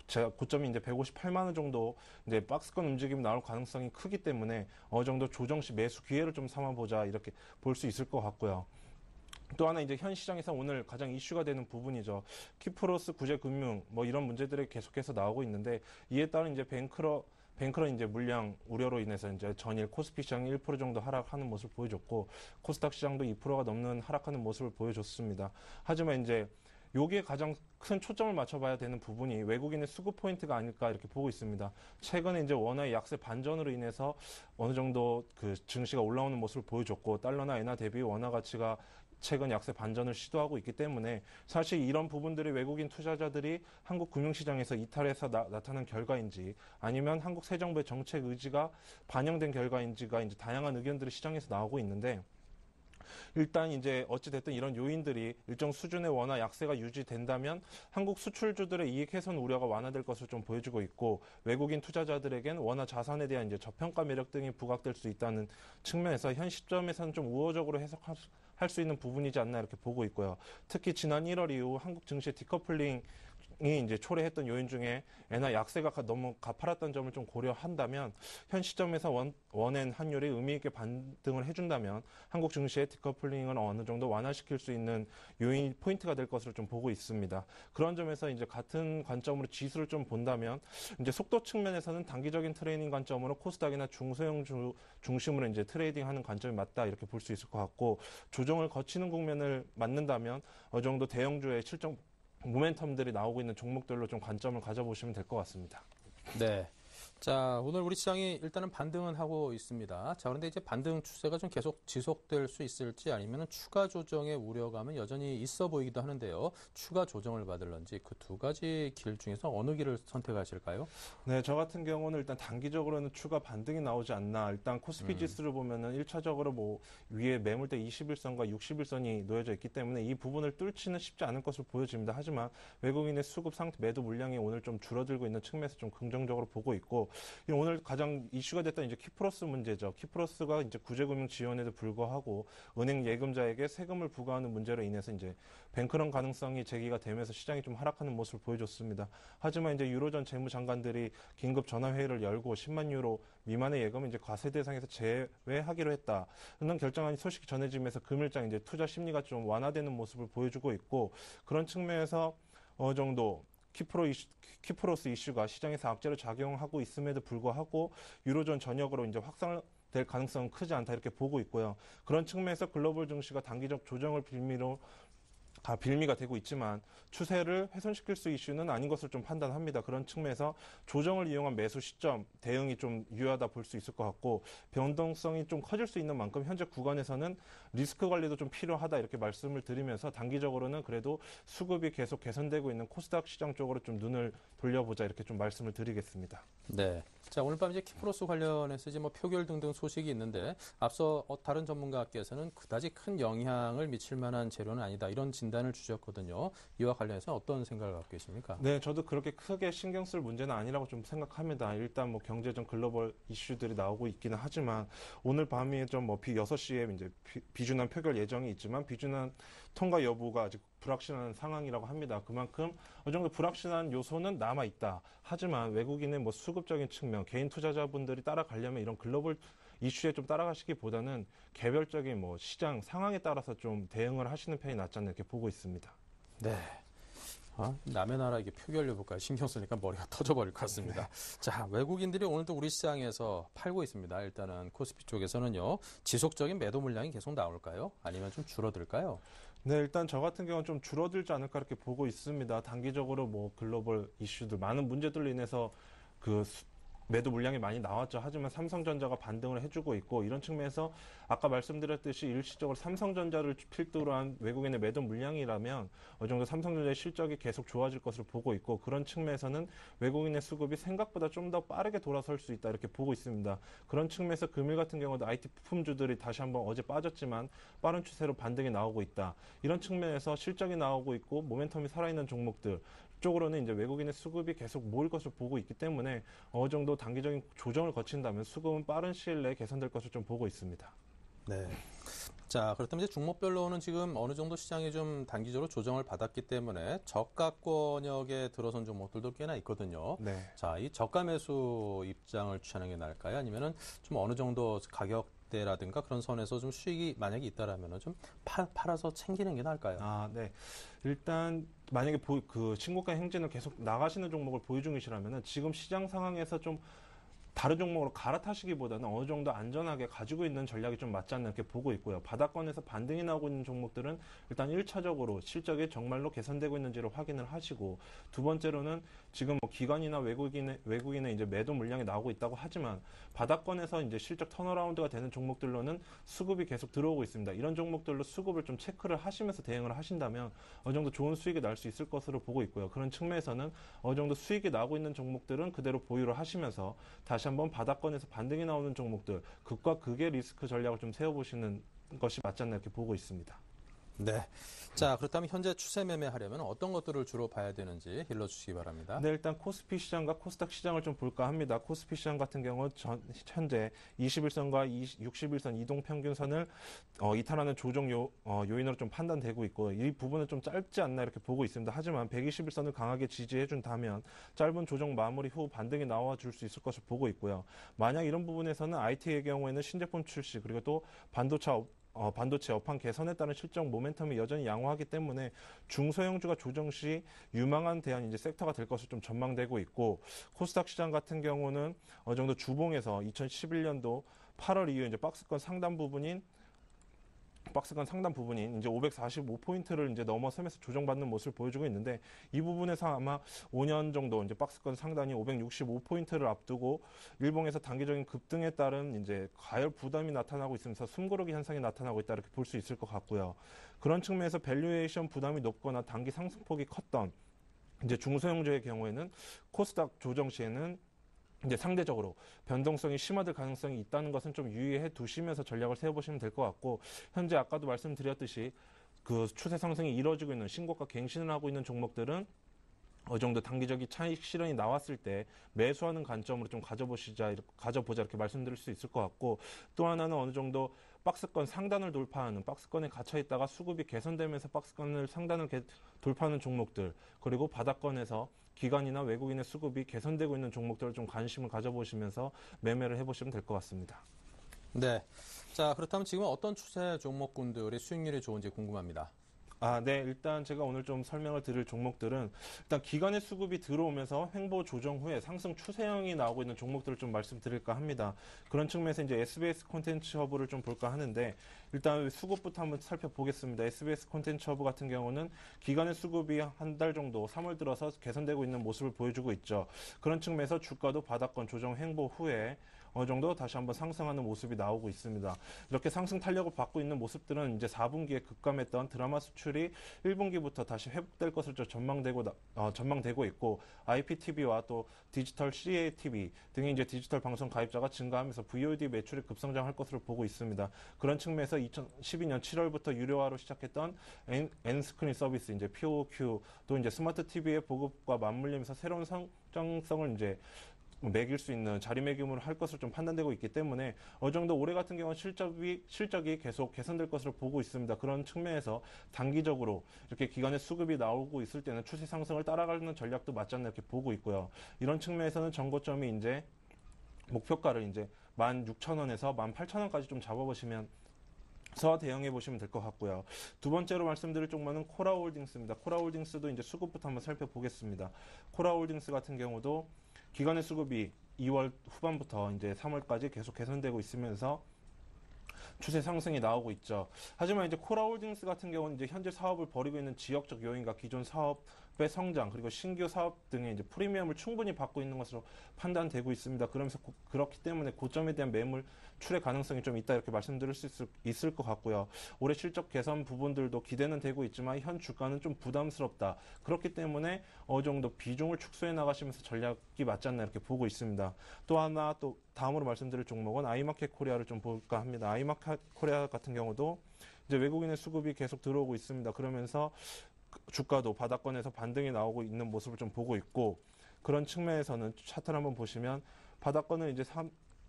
제가 고점이 이제 158만 원 정도 이제 박스권 움직임이 나올 가능성이 크기 때문에 어느 정도 조정 시 매수 기회를 좀 삼아보자 이렇게 볼 수 있을 것 같고요. 또 하나 이제 현 시장에서 오늘 가장 이슈가 되는 부분이죠. 키프로스 구제금융 뭐 이런 문제들이 계속해서 나오고 있는데, 이에 따른 이제 뱅크러 이제 물량 우려로 인해서 이제 전일 코스피 시장이 1% 정도 하락하는 모습을 보여줬고, 코스닥 시장도 2%가 넘는 하락하는 모습을 보여줬습니다. 하지만 이제 여기에 가장 큰 초점을 맞춰봐야 되는 부분이 외국인의 수급 포인트가 아닐까 이렇게 보고 있습니다. 최근에 이제 원화의 약세 반전으로 인해서 어느 정도 그 증시가 올라오는 모습을 보여줬고, 달러나 엔화 대비 원화 가치가 최근 약세 반전을 시도하고 있기 때문에, 사실 이런 부분들이 외국인 투자자들이 한국 금융시장에서 이탈해서 나타난 결과인지, 아니면 한국 새 정부의 정책 의지가 반영된 결과인지가 이제 다양한 의견들이 시장에서 나오고 있는데, 일단 이제 어찌됐든 이런 요인들이 일정 수준의 원화 약세가 유지된다면 한국 수출주들의 이익 훼손 우려가 완화될 것을 좀 보여주고 있고, 외국인 투자자들에겐 원화 자산에 대한 이제 저평가 매력 등이 부각될 수 있다는 측면에서 현 시점에서는 좀 우호적으로 해석할 수 있는 부분이지 않나 이렇게 보고 있고요. 특히 지난 1월 이후 한국 증시의 디커플링이 이제 초래했던 요인 중에 엔화 약세가 너무 가파랐던 점을 좀 고려한다면, 현 시점에서 원엔 환율이 의미 있게 반등을 해준다면 한국 증시의 디커플링을 어느 정도 완화시킬 수 있는 요인 포인트가 될 것으로 좀 보고 있습니다. 그런 점에서 이제 같은 관점으로 지수를 좀 본다면, 이제 속도 측면에서는 단기적인 트레이딩 관점으로 코스닥이나 중소형주 중심으로 이제 트레이딩하는 관점이 맞다 이렇게 볼 수 있을 것 같고, 조정을 거치는 국면을 맞는다면 어느 정도 대형주의 실적 모멘텀들이 나오고 있는 종목들로 좀 관점을 가져보시면 될 것 같습니다. 네. 자, 오늘 우리 시장이 일단은 반등은 하고 있습니다. 자, 그런데 이제 반등 추세가 좀 계속 지속될 수 있을지, 아니면 추가 조정의 우려감은 여전히 있어 보이기도 하는데요. 추가 조정을 받을런지 그 두 가지 길 중에서 어느 길을 선택하실까요? 네, 저 같은 경우는 일단 단기적으로는 추가 반등이 나오지 않나. 일단 코스피 지수를 보면은 1차적으로 뭐 위에 매물대 21선과 60일선이 놓여져 있기 때문에 이 부분을 뚫지는 쉽지 않을 것으로 보여집니다. 하지만 외국인의 수급 상태 매도 물량이 오늘 좀 줄어들고 있는 측면에서 좀 긍정적으로 보고 있고, 오늘 가장 이슈가 됐던 이제 키프로스 문제죠. 키프로스가 이제 구제금융 지원에도 불구하고 은행 예금자에게 세금을 부과하는 문제로 인해서 이제 뱅크런 가능성이 제기가 되면서 시장이 좀 하락하는 모습을 보여줬습니다. 하지만 이제 유로존 재무장관들이 긴급 전화회의를 열고 10만 유로 미만의 예금은 이제 과세 대상에서 제외하기로 했다는 결정안이 소식이 전해지면서 금일장 이제 투자 심리가 좀 완화되는 모습을 보여주고 있고, 그런 측면에서 어느 정도 키프로스 이슈가 시장에서 악재로 작용하고 있음에도 불구하고 유로존 전역으로 이제 확산될 가능성은 크지 않다 이렇게 보고 있고요. 그런 측면에서 글로벌 증시가 단기적 조정을 빌미로 다 빌미가 되고 있지만 추세를 훼손시킬 수 이슈는 아닌 것을 좀 판단합니다. 그런 측면에서 조정을 이용한 매수 시점 대응이 좀 유효하다 볼 수 있을 것 같고 변동성이 좀 커질 수 있는 만큼 현재 구간에서는 리스크 관리도 좀 필요하다 이렇게 말씀을 드리면서 단기적으로는 그래도 수급이 계속 개선되고 있는 코스닥 시장 쪽으로 좀 눈을 돌려보자 이렇게 좀 말씀을 드리겠습니다. 네. 자, 오늘 밤 이제 키프로스 관련해서 이제 뭐 표결 등등 소식이 있는데 앞서 다른 전문가께서는 그다지 큰 영향을 미칠 만한 재료는 아니다. 이런 진단을 주셨거든요. 이와 관련해서 어떤 생각을 갖고 계십니까? 네, 저도 그렇게 크게 신경 쓸 문제는 아니라고 좀 생각합니다. 일단 뭐 경제적 글로벌 이슈들이 나오고 있기는 하지만 오늘 밤에 좀 뭐 6시에 이제 비준안 표결 예정이 있지만 비준안 통과 여부가 아직 불확실한 상황이라고 합니다. 그만큼 어느 정도 불확실한 요소는 남아 있다. 하지만 외국인의 뭐 수급적인 측면, 개인 투자자분들이 따라가려면 이런 글로벌 이슈에 좀 따라가시기보다는 개별적인 뭐 시장 상황에 따라서 좀 대응을 하시는 편이 낫지 않나 이렇게 보고 있습니다. 네. 남의 나라 이게 표결 여부까지 신경 쓰니까 머리가 터져버릴 것 같습니다. 자, 외국인들이 오늘도 우리 시장에서 팔고 있습니다. 일단은 코스피 쪽에서는요. 지속적인 매도 물량이 계속 나올까요? 아니면 좀 줄어들까요? 네, 일단 저 같은 경우는 좀 줄어들지 않을까 이렇게 보고 있습니다. 단기적으로 뭐 글로벌 이슈들, 많은 문제들로 인해서 매도 물량이 많이 나왔죠. 하지만 삼성전자가 반등을 해주고 있고 이런 측면에서 아까 말씀드렸듯이 일시적으로 삼성전자를 필두로 한 외국인의 매도 물량이라면 어느 정도 삼성전자의 실적이 계속 좋아질 것으로 보고 있고 그런 측면에서는 외국인의 수급이 생각보다 좀 더 빠르게 돌아설 수 있다 이렇게 보고 있습니다. 그런 측면에서 금일 같은 경우도 IT 부품주들이 다시 한번 어제 빠졌지만 빠른 추세로 반등이 나오고 있다. 이런 측면에서 실적이 나오고 있고 모멘텀이 살아있는 종목들 쪽으로는 이제 외국인의 수급이 계속 모일 것을 보고 있기 때문에 어느 정도 단기적인 조정을 거친다면 수급은 빠른 시일 내에 개선될 것을 좀 보고 있습니다. 네. 자, 그렇다면 이제 종목별로는 지금 어느 정도 시장이 좀 단기적으로 조정을 받았기 때문에 저가권역에 들어선 종목들도 꽤나 있거든요. 네. 자, 이 저가 매수 입장을 취하는 게 나을까요? 아니면은 좀 어느 정도 가격대라든가 그런 선에서 좀 수익이 만약에 있다라면은 좀 팔아서 챙기는 게 나을까요? 아, 네. 일단 만약에 신고가 행진을 계속 나가시는 종목을 보유 중이시라면은 지금 시장 상황에서 좀 다른 종목으로 갈아타시기보다는 어느 정도 안전하게 가지고 있는 전략이 좀 맞지 않나 이렇게 보고 있고요. 바닥권에서 반등이 나오고 있는 종목들은 일단 1차적으로 실적이 정말로 개선되고 있는지를 확인을 하시고 두 번째로는 지금 뭐 기관이나 외국인의 이제 매도 물량이 나오고 있다고 하지만 바닥권에서 이제 실적 턴어라운드가 되는 종목들로는 수급이 계속 들어오고 있습니다. 이런 종목들로 수급을 좀 체크를 하시면서 대응을 하신다면 어느 정도 좋은 수익이 날 수 있을 것으로 보고 있고요. 그런 측면에서는 어느 정도 수익이 나고 있는 종목들은 그대로 보유를 하시면서 다시 한번 바닥권에서 반등이 나오는 종목들 극과 극의 리스크 전략을 좀 세워보시는 것이 맞지 않나 이렇게 보고 있습니다. 네. 자, 그렇다면 현재 추세 매매하려면 어떤 것들을 주로 봐야 되는지 일러주시기 바랍니다. 네, 일단 코스피 시장과 코스닥 시장을 좀 볼까 합니다. 코스피 시장 같은 경우 현재 21선과 61선 이동평균선을 이탈하는 조정 요인으로 좀 판단되고 있고 이 부분은 좀 짧지 않나 이렇게 보고 있습니다. 하지만 121선을 강하게 지지해준다면 짧은 조정 마무리 후 반등이 나와줄 수 있을 것을 보고 있고요. 만약 이런 부분에서는 IT의 경우에는 신제품 출시 그리고 또 반도체 업황 개선에 따른 실적 모멘텀이 여전히 양호하기 때문에 중소형주가 조정 시 유망한 대안 이제 섹터가 될 것을 좀 전망되고 있고 코스닥 시장 같은 경우는 어느 정도 주봉에서 2011년도 8월 이후 이제 박스권 상단 부분인 이제 545포인트를 이제 넘어서면서 조정받는 모습을 보여주고 있는데 이 부분에서 아마 5년 정도 이제 박스권 상단이 565포인트를 앞두고 일봉에서 단기적인 급등에 따른 이제 가열 부담이 나타나고 있으면서 숨고르기 현상이 나타나고 있다 이렇게 볼 수 있을 것 같고요. 그런 측면에서 밸류에이션 부담이 높거나 단기 상승폭이 컸던 이제 중소형주의 경우에는 코스닥 조정 시에는 이제 상대적으로 변동성이 심화될 가능성이 있다는 것은 좀 유의해 두시면서 전략을 세워보시면 될 것 같고 현재 아까도 말씀드렸듯이 그 추세 상승이 이루어지고 있는 신고가 갱신을 하고 있는 종목들은 어느 정도 단기적인 차익 실현이 나왔을 때 매수하는 관점으로 좀 가져보자 이렇게 말씀드릴 수 있을 것 같고 또 하나는 어느 정도 박스권 상단을 돌파하는 박스권에 갇혀 있다가 수급이 개선되면서 박스권을 상단을 돌파하는 종목들 그리고 바닥권에서 기관이나 외국인의 수급이 개선되고 있는 종목들을 좀 관심을 가져보시면서 매매를 해보시면 될 것 같습니다. 네. 자, 그렇다면 지금 어떤 추세 종목군들이 수익률이 좋은지 궁금합니다. 네. 일단 제가 오늘 좀 설명을 드릴 종목들은 일단 기관의 수급이 들어오면서 횡보 조정 후에 상승 추세형이 나오고 있는 종목들을 좀 말씀드릴까 합니다. 그런 측면에서 이제 SBS 콘텐츠 허브를 좀 볼까 하는데 일단 수급부터 한번 살펴보겠습니다. SBS 콘텐츠 허브 같은 경우는 기관의 수급이 한 달 정도 3월 들어서 개선되고 있는 모습을 보여주고 있죠. 그런 측면에서 주가도 바닥권 조정 횡보 후에 어느 정도 다시 한번 상승하는 모습이 나오고 있습니다. 이렇게 상승 탄력을 받고 있는 모습들은 이제 4분기에 급감했던 드라마 수출이 1분기부터 다시 회복될 것으로 전망되고 있고 IPTV와 또 디지털 CATV 등의 이제 디지털 방송 가입자가 증가하면서 VOD 매출이 급성장할 것으로 보고 있습니다. 그런 측면에서 2012년 7월부터 유료화로 시작했던 N스크린 서비스 이제 POQ 또 이제 스마트 TV의 보급과 맞물리면서 새로운 성장성을 이제 매길 수 있는 자리매김으로 할 것으로 좀 판단되고 있기 때문에 어느 정도 올해 같은 경우는 실적이 계속 개선될 것으로 보고 있습니다. 그런 측면에서 단기적으로 이렇게 기관의 수급이 나오고 있을 때는 추세 상승을 따라가는 전략도 맞지 않나 이렇게 보고 있고요. 이런 측면에서는 정고점이 이제 목표가를 이제 16,000원에서 18,000원까지 좀 잡아보시면 대응해 보시면 될 것 같고요. 두 번째로 말씀드릴 종목은 코라홀딩스입니다. 코라홀딩스도 이제 수급부터 한번 살펴보겠습니다. 코라홀딩스 같은 경우도 기관의 수급이 2월 후반부터 이제 3월까지 계속 개선되고 있으면서 추세 상승이 나오고 있죠. 하지만 이제 코라홀딩스 같은 경우는 이제 현재 사업을 벌이고 있는 지역적 요인과 기존 사업의 성장 그리고 신규 사업 등의 이제 프리미엄을 충분히 받고 있는 것으로 판단되고 있습니다. 그러면서 그렇기 때문에 고점에 대한 매물 출회 가능성이 좀 있다 이렇게 말씀드릴 수 있을 것 같고요. 올해 실적 개선 부분들도 기대는 되고 있지만 현 주가는 좀 부담스럽다. 그렇기 때문에 어느 정도 비중을 축소해 나가시면서 전략이 맞지 않나 이렇게 보고 있습니다. 또 하나 또 다음으로 말씀드릴 종목은 아이마켓 코리아를 좀 볼까 합니다. 아이마켓 코리아 같은 경우도 이제 외국인의 수급이 계속 들어오고 있습니다. 그러면서 주가도 바닥권에서 반등이 나오고 있는 모습을 좀 보고 있고 그런 측면에서는 차트를 한번 보시면 바닥권은 이제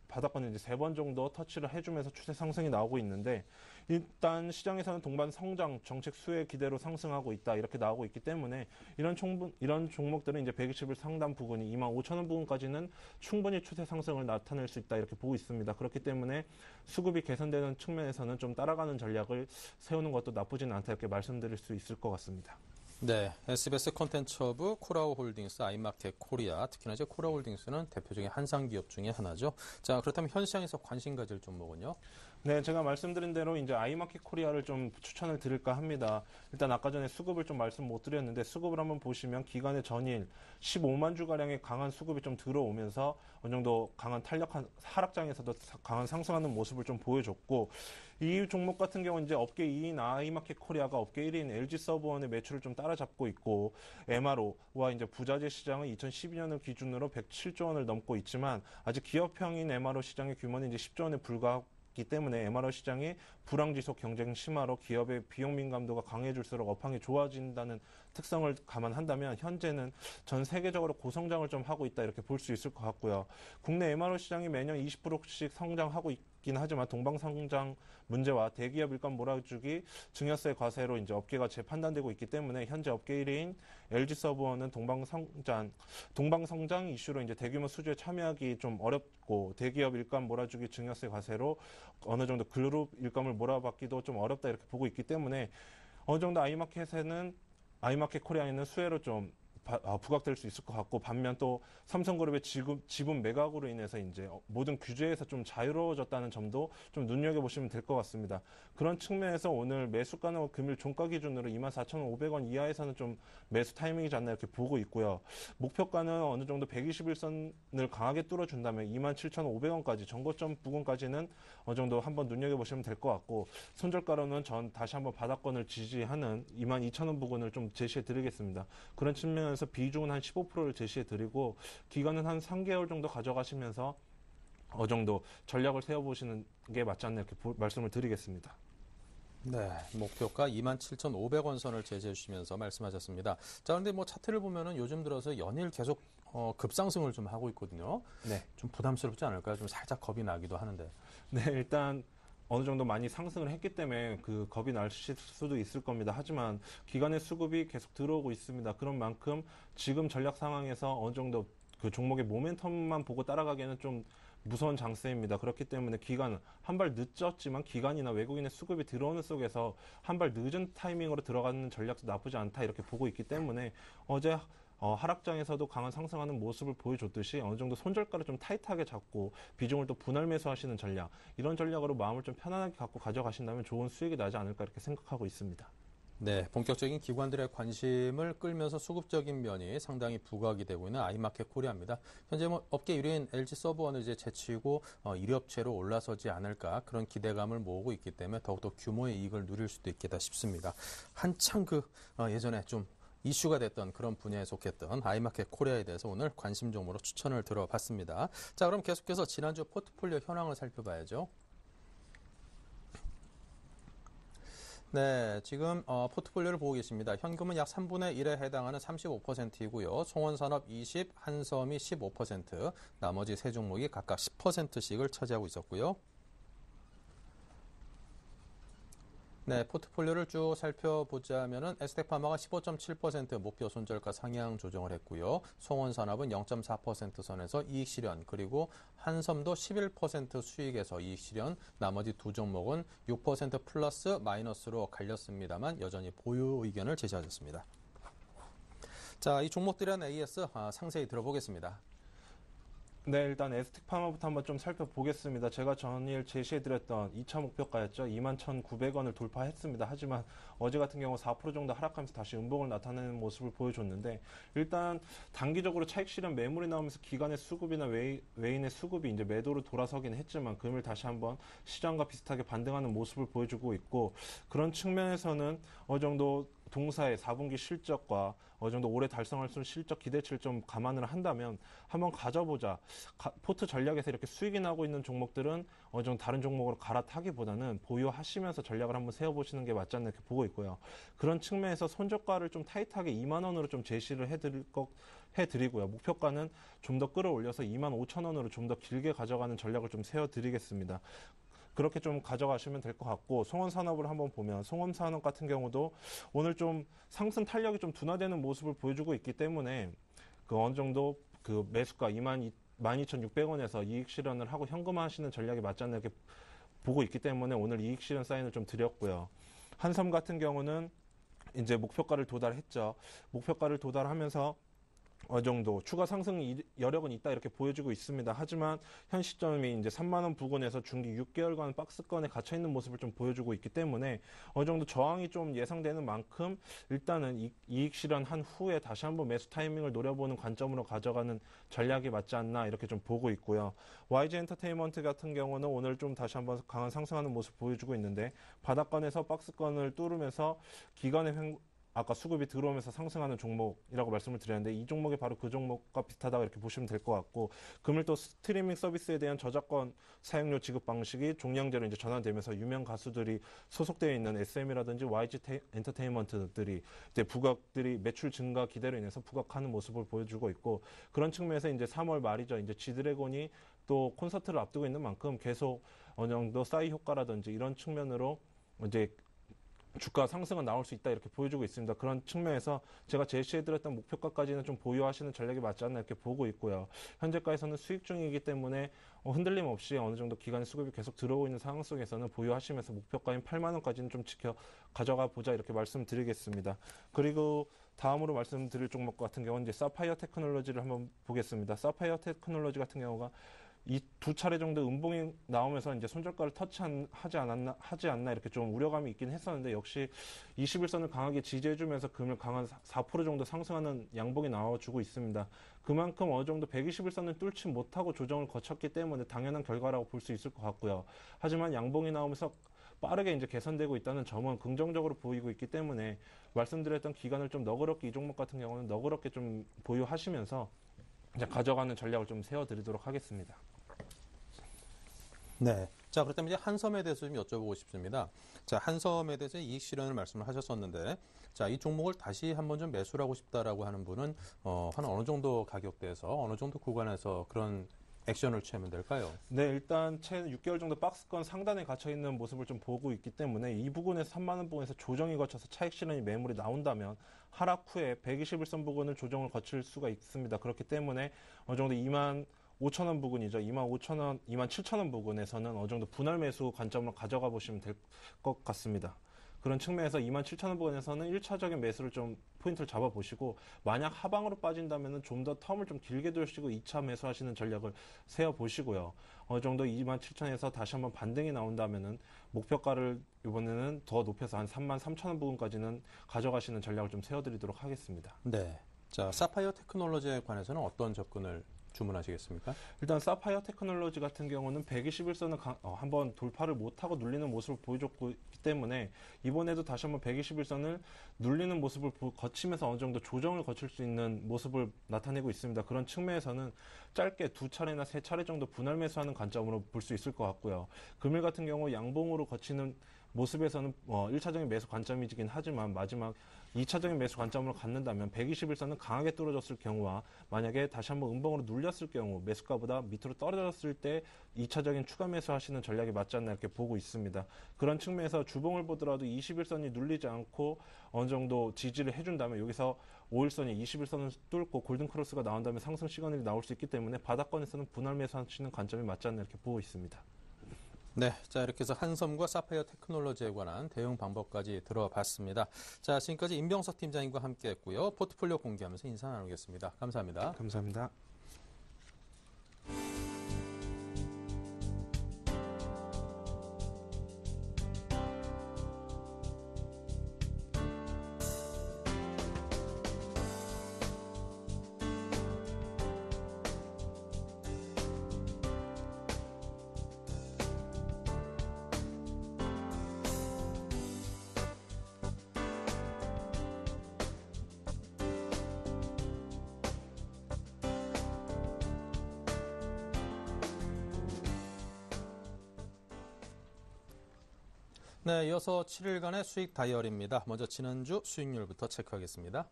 3번 정도 터치를 해주면서 추세 상승이 나오고 있는데 일단 시장에서는 동반 성장 정책 수혜 기대로 상승하고 있다 이렇게 나오고 있기 때문에 이런 종목들은 이제 120일 상단 부근이 25,000원 부근까지는 충분히 추세 상승을 나타낼 수 있다 이렇게 보고 있습니다. 그렇기 때문에 수급이 개선되는 측면에서는 좀 따라가는 전략을 세우는 것도 나쁘진 않다 이렇게 말씀드릴 수 있을 것 같습니다. 네, SBS 콘텐츠 허브, 코라홀딩스, 아이마켓 코리아, 특히나 이제 코라홀딩스는 대표적인 한상기업 중에 하나죠. 자, 그렇다면 현 시장에서 관심 가질 종목은요? 네, 제가 말씀드린 대로 이제 아이마켓 코리아를 좀 추천을 드릴까 합니다. 일단 아까 전에 수급을 좀 말씀 못 드렸는데 수급을 한번 보시면 기간의 전일 15만 주가량의 강한 수급이 좀 들어오면서 어느 정도 강한 탄력한 하락장에서도 강한 상승하는 모습을 좀 보여줬고 이 종목 같은 경우는 이제 업계 2인 아이마켓 코리아가 업계 1인 LG서브원의 매출을 좀 따라잡고 있고 MRO와 이제 부자재 시장은 2012년을 기준으로 107조 원을 넘고 있지만 아직 기업형인 MRO 시장의 규모는 이제 10조 원에 불과하고 때문에 MRO 시장이 불황지속 경쟁 심화로 기업의 비용 민감도가 강해질수록 업황이 좋아진다는 특성을 감안한다면 현재는 전 세계적으로 고성장을 좀 하고 있다 이렇게 볼 수 있을 것 같고요. 국내 MRO 시장이 매년 20%씩 성장하고 있긴 하지만 동방성장 문제와 대기업 일감 몰아주기, 증여세 과세로 이제 업계가 재판단되고 있기 때문에 현재 업계 1위인 LG서브원은 동방성장 이슈로 이제 대규모 수주에 참여하기 좀 어렵고 대기업 일감 몰아주기 증여세 과세로 어느 정도 그룹 일감을 몰아받기도 좀 어렵다 이렇게 보고 있기 때문에 어느 정도 아이마켓 코리아에는 수혜로 좀 부각될 수 있을 것 같고 반면 또 삼성그룹의 지분 매각으로 인해서 이제 모든 규제에서 좀 자유로워졌다는 점도 좀 눈여겨보시면 될 것 같습니다. 그런 측면에서 오늘 매수가는 금일 종가 기준으로 24,500원 이하에서는 좀 매수 타이밍이지 않나 이렇게 보고 있고요. 목표가는 어느 정도 121선을 강하게 뚫어준다면 27,500원까지 정고점 부근까지는 어느 정도 한번 눈여겨보시면 될 것 같고 손절가로는 다시 한번 바닥권을 지지하는 22,000원 부근을 좀 제시해 드리겠습니다. 그런 측면에서 비중은 한 15%를 제시해 드리고 기간은 한 3개월 정도 가져가시면서 어느 정도 전략을 세워보시는 게 맞지 않나 이렇게 말씀을 드리겠습니다. 네, 목표가 27,500원 선을 제시해 주시면서 말씀하셨습니다. 자, 그런데 뭐 차트를 보면은 요즘 들어서 연일 계속 급상승을 좀 하고 있거든요. 네. 좀 부담스럽지 않을까요? 좀 살짝 겁이 나기도 하는데. 네, 일단 어느 정도 많이 상승을 했기 때문에 그 겁이 날 수도 있을 겁니다. 하지만 기관의 수급이 계속 들어오고 있습니다. 그런 만큼 지금 전략 상황에서 어느 정도 그 종목의 모멘텀만 보고 따라가기에는 좀 무서운 장세입니다. 그렇기 때문에 기간 한 발 늦었지만 기간이나 외국인의 수급이 들어오는 속에서 한 발 늦은 타이밍으로 들어가는 전략도 나쁘지 않다 이렇게 보고 있기 때문에 어제 하락장에서도 강한 상승하는 모습을 보여줬듯이 어느 정도 손절가를 좀 타이트하게 잡고 비중을 또 분할 매수하시는 전략, 이런 전략으로 마음을 좀 편안하게 갖고 가져가신다면 좋은 수익이 나지 않을까 이렇게 생각하고 있습니다. 네, 본격적인 기관들의 관심을 끌면서 수급적인 면이 상당히 부각이 되고 있는 아이마켓 코리아입니다. 현재 업계 1위인 LG 서브원을 이제 제치고 1위업체로 올라서지 않을까 그런 기대감을 모으고 있기 때문에 더욱더 규모의 이익을 누릴 수도 있겠다 싶습니다. 한창 예전에 좀 이슈가 됐던 그런 분야에 속했던 아이마켓 코리아에 대해서 오늘 관심 종목으로 추천을 들어봤습니다. 자, 그럼 계속해서 지난주 포트폴리오 현황을 살펴봐야죠. 네, 지금 포트폴리오를 보고 계십니다. 현금은 약 3분의 1에 해당하는 35%이고요. 송원산업 20, 한섬이 15%, 나머지 세 종목이 각각 10%씩을 차지하고 있었고요. 네, 포트폴리오를 쭉 살펴보자면은 에스텍파마가 15.7% 목표 손절가 상향 조정을 했고요. 송원산업은 0.4% 선에서 이익 실현, 그리고 한섬도 11% 수익에서 이익 실현, 나머지 두 종목은 6% 플러스 마이너스로 갈렸습니다만 여전히 보유 의견을 제시하셨습니다. 자, 이 종목들의 AS 상세히 들어보겠습니다. 네, 일단 에스텍파마부터 한번 좀 살펴보겠습니다. 제가 전일 제시해드렸던 2차 목표가였죠. 21,900원을 돌파했습니다. 하지만 어제 같은 경우 4% 정도 하락하면서 다시 음봉을 나타내는 모습을 보여줬는데, 일단 단기적으로 차익 실현 매물이 나오면서 기관의 수급이나 외인의 수급이 이제 매도로 돌아서긴 했지만 금일 다시 한번 시장과 비슷하게 반등하는 모습을 보여주고 있고, 그런 측면에서는 어느 정도 동사의 4분기 실적과 어느 정도 올해 달성할 수 있는 실적 기대치를 좀 감안을 한다면 한번 가져보자. 포트 전략에서 이렇게 수익이 나고 있는 종목들은 어느 정도 다른 종목으로 갈아타기보다는 보유하시면서 전략을 한번 세워보시는 게 맞지 않나 이렇게 보고 있고요. 그런 측면에서 손절가를 좀 타이트하게 2만 원으로 좀 제시를 해드리고요. 목표가는 좀 더 끌어올려서 2만 5천 원으로 좀 더 길게 가져가는 전략을 좀 세워드리겠습니다. 그렇게 좀 가져가시면 될 것 같고, 송원산업을 한번 보면 송원산업 같은 경우도 오늘 좀 상승 탄력이 좀 둔화되는 모습을 보여주고 있기 때문에 어느 정도 매수가 22,600원에서 이익 실현을 하고 현금화하시는 전략이 맞지 않나 이렇게 보고 있기 때문에 오늘 이익 실현 사인을 좀 드렸고요. 한섬 같은 경우는 이제 목표가를 도달했죠. 목표가를 도달하면서 어느 정도 추가 상승 여력은 있다 이렇게 보여주고 있습니다. 하지만 현 시점이 이제 3만 원 부근에서 중기 6개월간 박스권에 갇혀 있는 모습을 좀 보여주고 있기 때문에 어느 정도 저항이 좀 예상되는 만큼 일단은 이익 실현한 후에 다시 한번 매수 타이밍을 노려보는 관점으로 가져가는 전략이 맞지 않나 이렇게 좀 보고 있고요. YG 엔터테인먼트 같은 경우는 오늘 좀 다시 한번 강한 상승하는 모습 보여주고 있는데, 바닥권에서 박스권을 뚫으면서 기관의 아까 수급이 들어오면서 상승하는 종목이라고 말씀을 드렸는데, 이 종목이 바로 그 종목과 비슷하다 이렇게 보시면 될 것 같고, 금일 또 스트리밍 서비스에 대한 저작권 사용료 지급 방식이 종량제로 이제 전환되면서 유명 가수들이 소속되어 있는 SM이라든지 YG 엔터테인먼트들이 이제 부각들이 매출 증가 기대로 인해서 부각하는 모습을 보여주고 있고, 그런 측면에서 이제 3월 말이죠. 이제 G드래곤이 또 콘서트를 앞두고 있는 만큼 계속 어느 정도 싸이 효과라든지 이런 측면으로 이제 주가 상승은 나올 수 있다 이렇게 보여주고 있습니다. 그런 측면에서 제가 제시해드렸던 목표가까지는 좀 보유하시는 전략이 맞지 않나 이렇게 보고 있고요. 현재가에서는 수익 중이기 때문에 흔들림 없이 어느 정도 기간의 수급이 계속 들어오고 있는 상황 속에서는 보유하시면서 목표가인 8만 원까지는 좀 지켜 가져가 보자 이렇게 말씀드리겠습니다. 그리고 다음으로 말씀드릴 종목 같은 경우는 이제 사파이어 테크놀로지를 한번 보겠습니다. 사파이어 테크놀로지 같은 경우가 이 두 차례 정도 음봉이 나오면서 이제 손절가를 터치하지 않나 이렇게 좀 우려감이 있긴 했었는데, 역시 21선을 강하게 지지해주면서 금일 강한 4% 정도 상승하는 양봉이 나와주고 있습니다. 그만큼 어느 정도 121선을 뚫지 못하고 조정을 거쳤기 때문에 당연한 결과라고 볼 수 있을 것 같고요. 하지만 양봉이 나오면서 빠르게 이제 개선되고 있다는 점은 긍정적으로 보이고 있기 때문에 말씀드렸던 기간을 좀 너그럽게, 이 종목 같은 경우는 너그럽게 좀 보유하시면서 이제 가져가는 전략을 좀 세워드리도록 하겠습니다. 네. 자, 그렇다면 이제 한섬에 대해서 좀 여쭤보고 싶습니다. 자, 한섬에 대해서 이익 실현을 말씀을 하셨었는데, 자, 이 종목을 다시 한번 좀 매수를 하고 싶다라고 하는 분은 한 어느 정도 가격대에서 어느 정도 구간에서 그런 액션을 취하면 될까요? 네, 일단 채 6개월 정도 박스권 상단에 갇혀 있는 모습을 좀 보고 있기 때문에 이 부분에서 3만 원 부분에서 조정이 거쳐서 차익 실현이 매물이 나온다면 하락 후에 121선 부근을 조정을 거칠 수가 있습니다. 그렇기 때문에 어느 정도 2만 5,000원 부근이죠. 25,000원, 27,000원 부근에서는 어느 정도 분할 매수 관점으로 가져가 보시면 될 것 같습니다. 그런 측면에서 27,000원 부근에서는 1차적인 매수를 좀 포인트를 잡아보시고, 만약 하방으로 빠진다면 좀 더 텀을 좀 길게 두시고 2차 매수하시는 전략을 세워보시고요. 어느 정도 27,000원에서 다시 한번 반등이 나온다면은 목표가를 이번에는 더 높여서 한 33,000원 부근까지는 가져가시는 전략을 좀 세워드리도록 하겠습니다. 네. 자, 사파이어 테크놀로지에 관해서는 어떤 접근을 주문하시겠습니까? 일단 사파이어 테크놀로지 같은 경우는 121선을 한번 돌파를 못하고 눌리는 모습을 보여줬기 때문에 이번에도 다시 한번 121선을 눌리는 모습을 거치면서 어느 정도 조정을 거칠 수 있는 모습을 나타내고 있습니다. 그런 측면에서는 짧게 2차례나 3차례 정도 분할 매수하는 관점으로 볼 수 있을 것 같고요. 금일 같은 경우 양봉으로 거치는 모습에서는 1차적인 매수 관점이긴 하지만 마지막 2차적인 매수 관점으로 갖는다면 121선은 강하게 뚫어졌을 경우와 만약에 다시 한번 음봉으로 눌렸을 경우 매수가보다 밑으로 떨어졌을 때 2차적인 추가 매수하시는 전략이 맞지 않나 이렇게 보고 있습니다. 그런 측면에서 주봉을 보더라도 21선이 눌리지 않고 어느 정도 지지를 해준다면 여기서 5일선이 21선을 뚫고 골든크로스가 나온다면 상승 시그널이 나올 수 있기 때문에 바닥권에서는 분할 매수하시는 관점이 맞지 않나 이렇게 보고 있습니다. 네, 자 이렇게 해서 한섬과 사파이어 테크놀로지에 관한 대응 방법까지 들어봤습니다. 자, 지금까지 임병석 팀장님과 함께했고요. 포트폴리오 공개하면서 인사 나누겠습니다. 감사합니다. 감사합니다. 네, 이어서 7일간의 수익 다이어리입니다. 먼저 지난주 수익률부터 체크하겠습니다.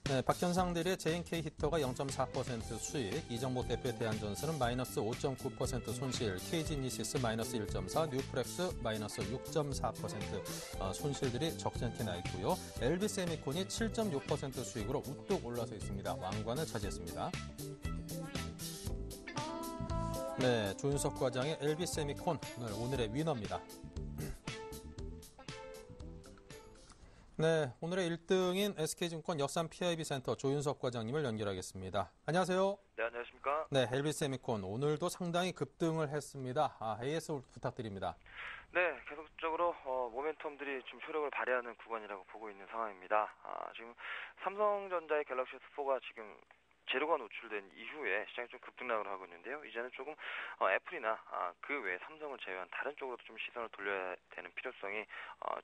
네, 박현상 대리의 JNK 히터가 0.4% 수익, 이정복 대표의 대한전선은 마이너스 5.9% 손실, KG니시스 마이너스 1.4, 뉴프렉스 마이너스 6.4% 손실들이 적지 않게 나 있고요. LB세미콘이 7.6% 수익으로 우뚝 올라서 있습니다. 왕관을 차지했습니다. 네, 조윤석 과장의 LB세미콘 오늘의 위너입니다. 네, 오늘의 1등인 SK증권 역산 PIB센터 조윤석 과장님을 연결하겠습니다. 안녕하세요. 네, 안녕하십니까. 네, LB세미콘 오늘도 상당히 급등을 했습니다. AS 부탁드립니다. 네, 계속적으로 모멘텀들이 좀 효력을 발휘하는 구간이라고 보고 있는 상황입니다. 지금 삼성전자의 갤럭시 S4가 지금 재료가 노출된 이후에 시장이 좀 급등락을 하고 있는데요. 이제는 조금 애플이나 그 외에 삼성을 제외한 다른 쪽으로도 좀 시선을 돌려야 되는 필요성이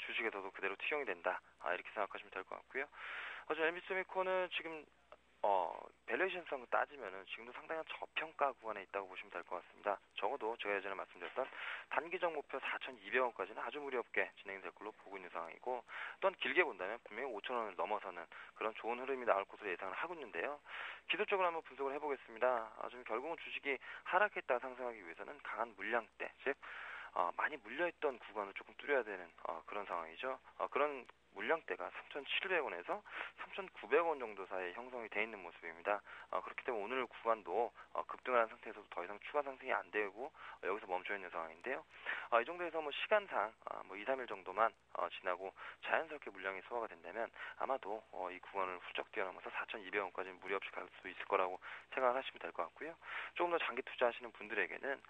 주식에서도 그대로 투영이 된다. 이렇게 생각하시면 될 것 같고요. 어제 LB세미콘은 지금 밸류에이션성을 따지면은 지금도 상당한 저평가 구간에 있다고 보시면 될 것 같습니다. 적어도 제가 예전에 말씀드렸던 단기적 목표 4,200원까지는 아주 무리 없게 진행될 걸로 보고 있는 상황이고, 또한 길게 본다면 분명히 5,000원을 넘어서는 그런 좋은 흐름이 나올 것으로 예상을 하고 있는데요. 기술적으로 한번 분석을 해보겠습니다. 지금 결국은 주식이 하락했다가 상승하기 위해서는 강한 물량대, 즉 많이 물려있던 구간을 조금 뚫어야 되는 그런 상황이죠. 그런 물량대가 3,700원에서 3,900원 정도 사이에 형성이 돼 있는 모습입니다. 그렇기 때문에 오늘 구간도 급등을 한 상태에서도 더 이상 추가 상승이 안 되고 여기서 멈춰 있는 상황인데요. 이 정도에서 시간상 2, 3일 정도만 지나고 자연스럽게 물량이 소화가 된다면 아마도 이 구간을 훌쩍 뛰어넘어서 4,200원까지는 무리 없이 갈 수 있을 거라고 생각을 하시면 될 것 같고요. 조금 더 장기 투자하시는 분들에게는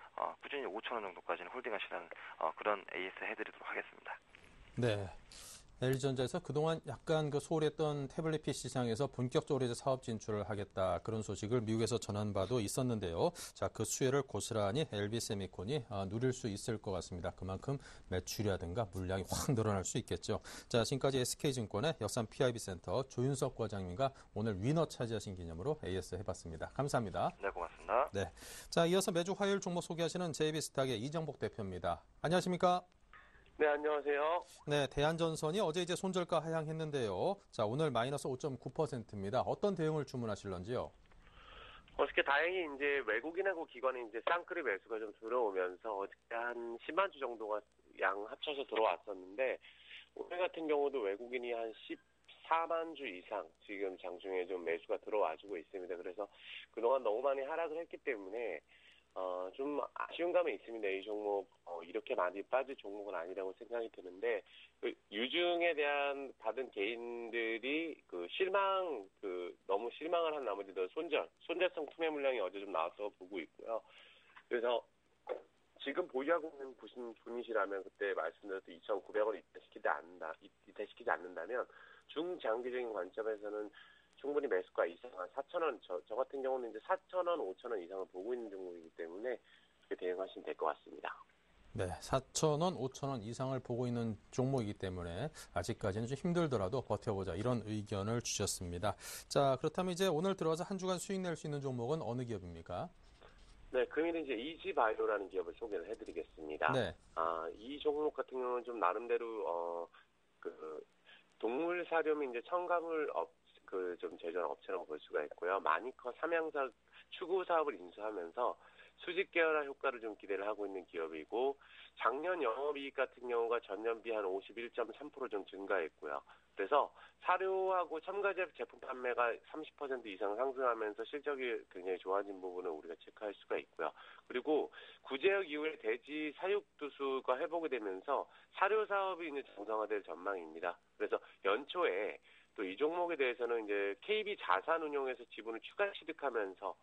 꾸준히 5,000원 정도까지는 홀딩하시라는 그런 AS 해드리도록 하겠습니다. 네. LG전자에서 그동안 약간 소홀했던 태블릿 PC 시장에서 본격적으로 이제 사업 진출을 하겠다, 그런 소식을 미국에서 전한 바도 있었는데요. 자, 그 수혜를 고스란히 LB세미콘이 누릴 수 있을 것 같습니다. 그만큼 매출이라든가 물량이 확 늘어날 수 있겠죠. 자, 지금까지 SK증권의 역산 PIB센터 조윤석 과장님과 오늘 위너 차지하신 기념으로 AS 해봤습니다. 감사합니다. 네, 고맙습니다. 네. 자, 이어서 매주 화요일 종목 소개하시는 JB스탁의 이정복 대표입니다. 안녕하십니까? 네, 안녕하세요. 네, 대한전선이 어제 이제 손절가 하향했는데요. 자, 오늘 마이너스 5.9%입니다. 어떤 대응을 주문하실런지요? 어저께 다행히 이제 외국인하고 기관이 이제 쌍끌이 매수가 좀 들어오면서 어저께 한 10만 주 정도가 양 합쳐서 들어왔었는데, 오늘 같은 경우도 외국인이 한 4만 주 이상 지금 장중에 좀 매수가 들어와주고 있습니다. 그래서 그동안 너무 많이 하락을 했기 때문에 좀 아쉬운 감이 있습니다. 이 종목 이렇게 많이 빠질 종목은 아니라고 생각이 드는데 그 유증에 대한 받은 개인들이 너무 실망을 한 나머지도 손절성 투매 물량이 어제 좀 나와서 보고 있고요. 그래서 지금 보유하고 있는 분이시라면 그때 말씀드렸던 2,900원을 이탈시키지 않는다면 중장기적인 관점에서는 충분히 매수가 이상 한 4,000원, 저 같은 경우는 이제 4,000원, 5,000원 이상을 보고 있는 종목이기 때문에 그렇게 대응하시면 될 것 같습니다. 네, 4,000원, 5,000원 이상을 보고 있는 종목이기 때문에 아직까지는 좀 힘들더라도 버텨보자 이런 의견을 주셨습니다. 자, 그렇다면 이제 오늘 들어와서 한 주간 수익 낼 수 있는 종목은 어느 기업입니까? 네, 금일은 이제 이지바이오라는 기업을 소개를 해드리겠습니다. 네. 이 종목 같은 경우는 좀 나름대로 동물 사료 및 이제 첨가물 좀 제조하는 업체라고 볼 수가 있고요. 마니커 삼양사 추구 사업을 인수하면서 수직 계열화 효과를 좀 기대를 하고 있는 기업이고 작년 영업이익 같은 경우가 전년비 한 51.3% 좀 증가했고요. 그래서 사료하고 첨가제 제품 판매가 30% 이상 상승하면서 실적이 굉장히 좋아진 부분을 우리가 체크할 수가 있고요. 그리고 구제역 이후에 돼지 사육두수가 회복이 되면서 사료 사업이 이제 정상화될 전망입니다. 그래서 연초에 또 이 종목에 대해서는 이제 KB 자산운용에서 지분을 추가 취득하면서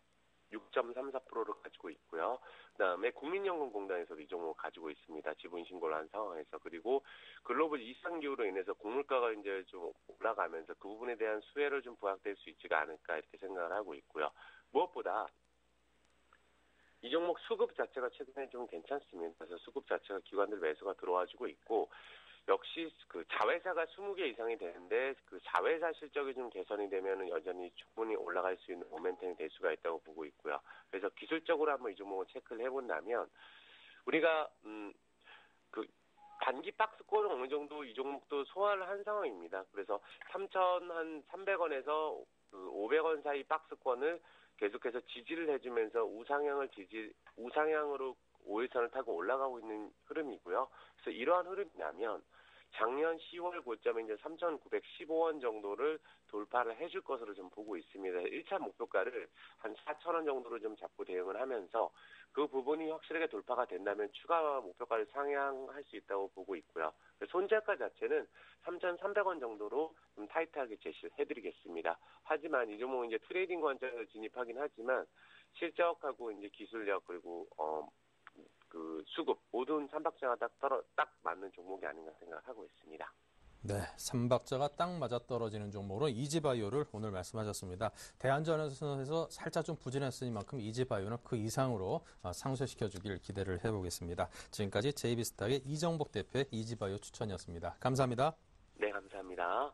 6.34%를 가지고 있고요. 그다음에 국민연금공단에서도 이 종목을 가지고 있습니다. 지분 신고를 한 상황에서. 그리고 글로벌 이상기후로 인해서 곡물가가 이제 좀 올라가면서 그 부분에 대한 수혜를 좀 부각될 수 있지가 않을까 이렇게 생각을 하고 있고요. 무엇보다 이 종목 수급 자체가 최근에 좀 괜찮습니다. 그래서 수급 자체가 기관들 매수가 들어와주고 있고 역시 그 자회사가 20개 이상이 되는데 그 자회사 실적이 좀 개선이 되면은 여전히 충분히 올라갈 수 있는 모멘텀이 될 수가 있다고 보고 있고요. 그래서 기술적으로 한번 이 종목을 체크를 해본다면 우리가 그 단기 박스권은 어느 정도 이 종목도 소화를 한 상황입니다. 그래서 3,300원에서 그 500원 사이 박스권을 계속해서 지지를 해주면서 우상향으로 5일선을 타고 올라가고 있는 흐름이고요. 그래서 이러한 흐름이 나면 작년 10월 고점에 이제 3,915원 정도를 돌파를 해줄 것으로 좀 보고 있습니다. 1차 목표가를 한 4,000원 정도로 좀 잡고 대응을 하면서 그 부분이 확실하게 돌파가 된다면 추가 목표가를 상향할 수 있다고 보고 있고요. 손절가 자체는 3,300원 정도로 좀 타이트하게 제시를 해드리겠습니다. 하지만 이 종목은 이제 트레이딩 관점에서 진입하긴 하지만 실적하고 이제 기술력 그리고 그 수급 모든 삼박자가 딱 맞는 종목이 아닌가 생각하고 있습니다. 네, 삼박자가 딱 맞아 떨어지는 종목으로 이지바이오를 오늘 말씀하셨습니다. 대안전에서 살짝 좀 부진했으니만큼 이지바이오는 그 이상으로 상쇄시켜주길 기대를 해보겠습니다. 지금까지 JB스탁의 이정복 대표의 이지바이오 추천이었습니다. 감사합니다. 네, 감사합니다.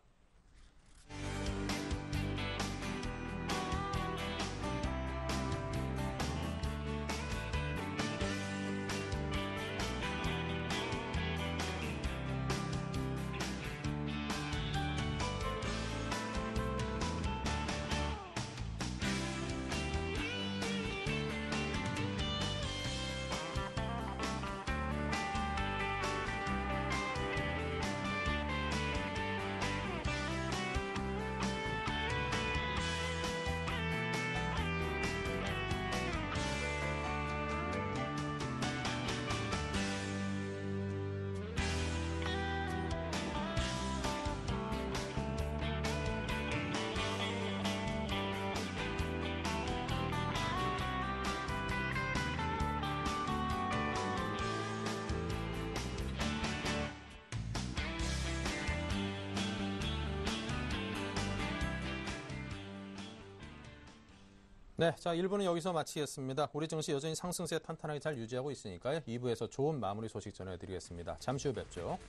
네, 자 1부는 여기서 마치겠습니다. 우리 증시 여전히 상승세 탄탄하게 잘 유지하고 있으니까요. 2부에서 좋은 마무리 소식 전해드리겠습니다. 잠시 후 뵙죠.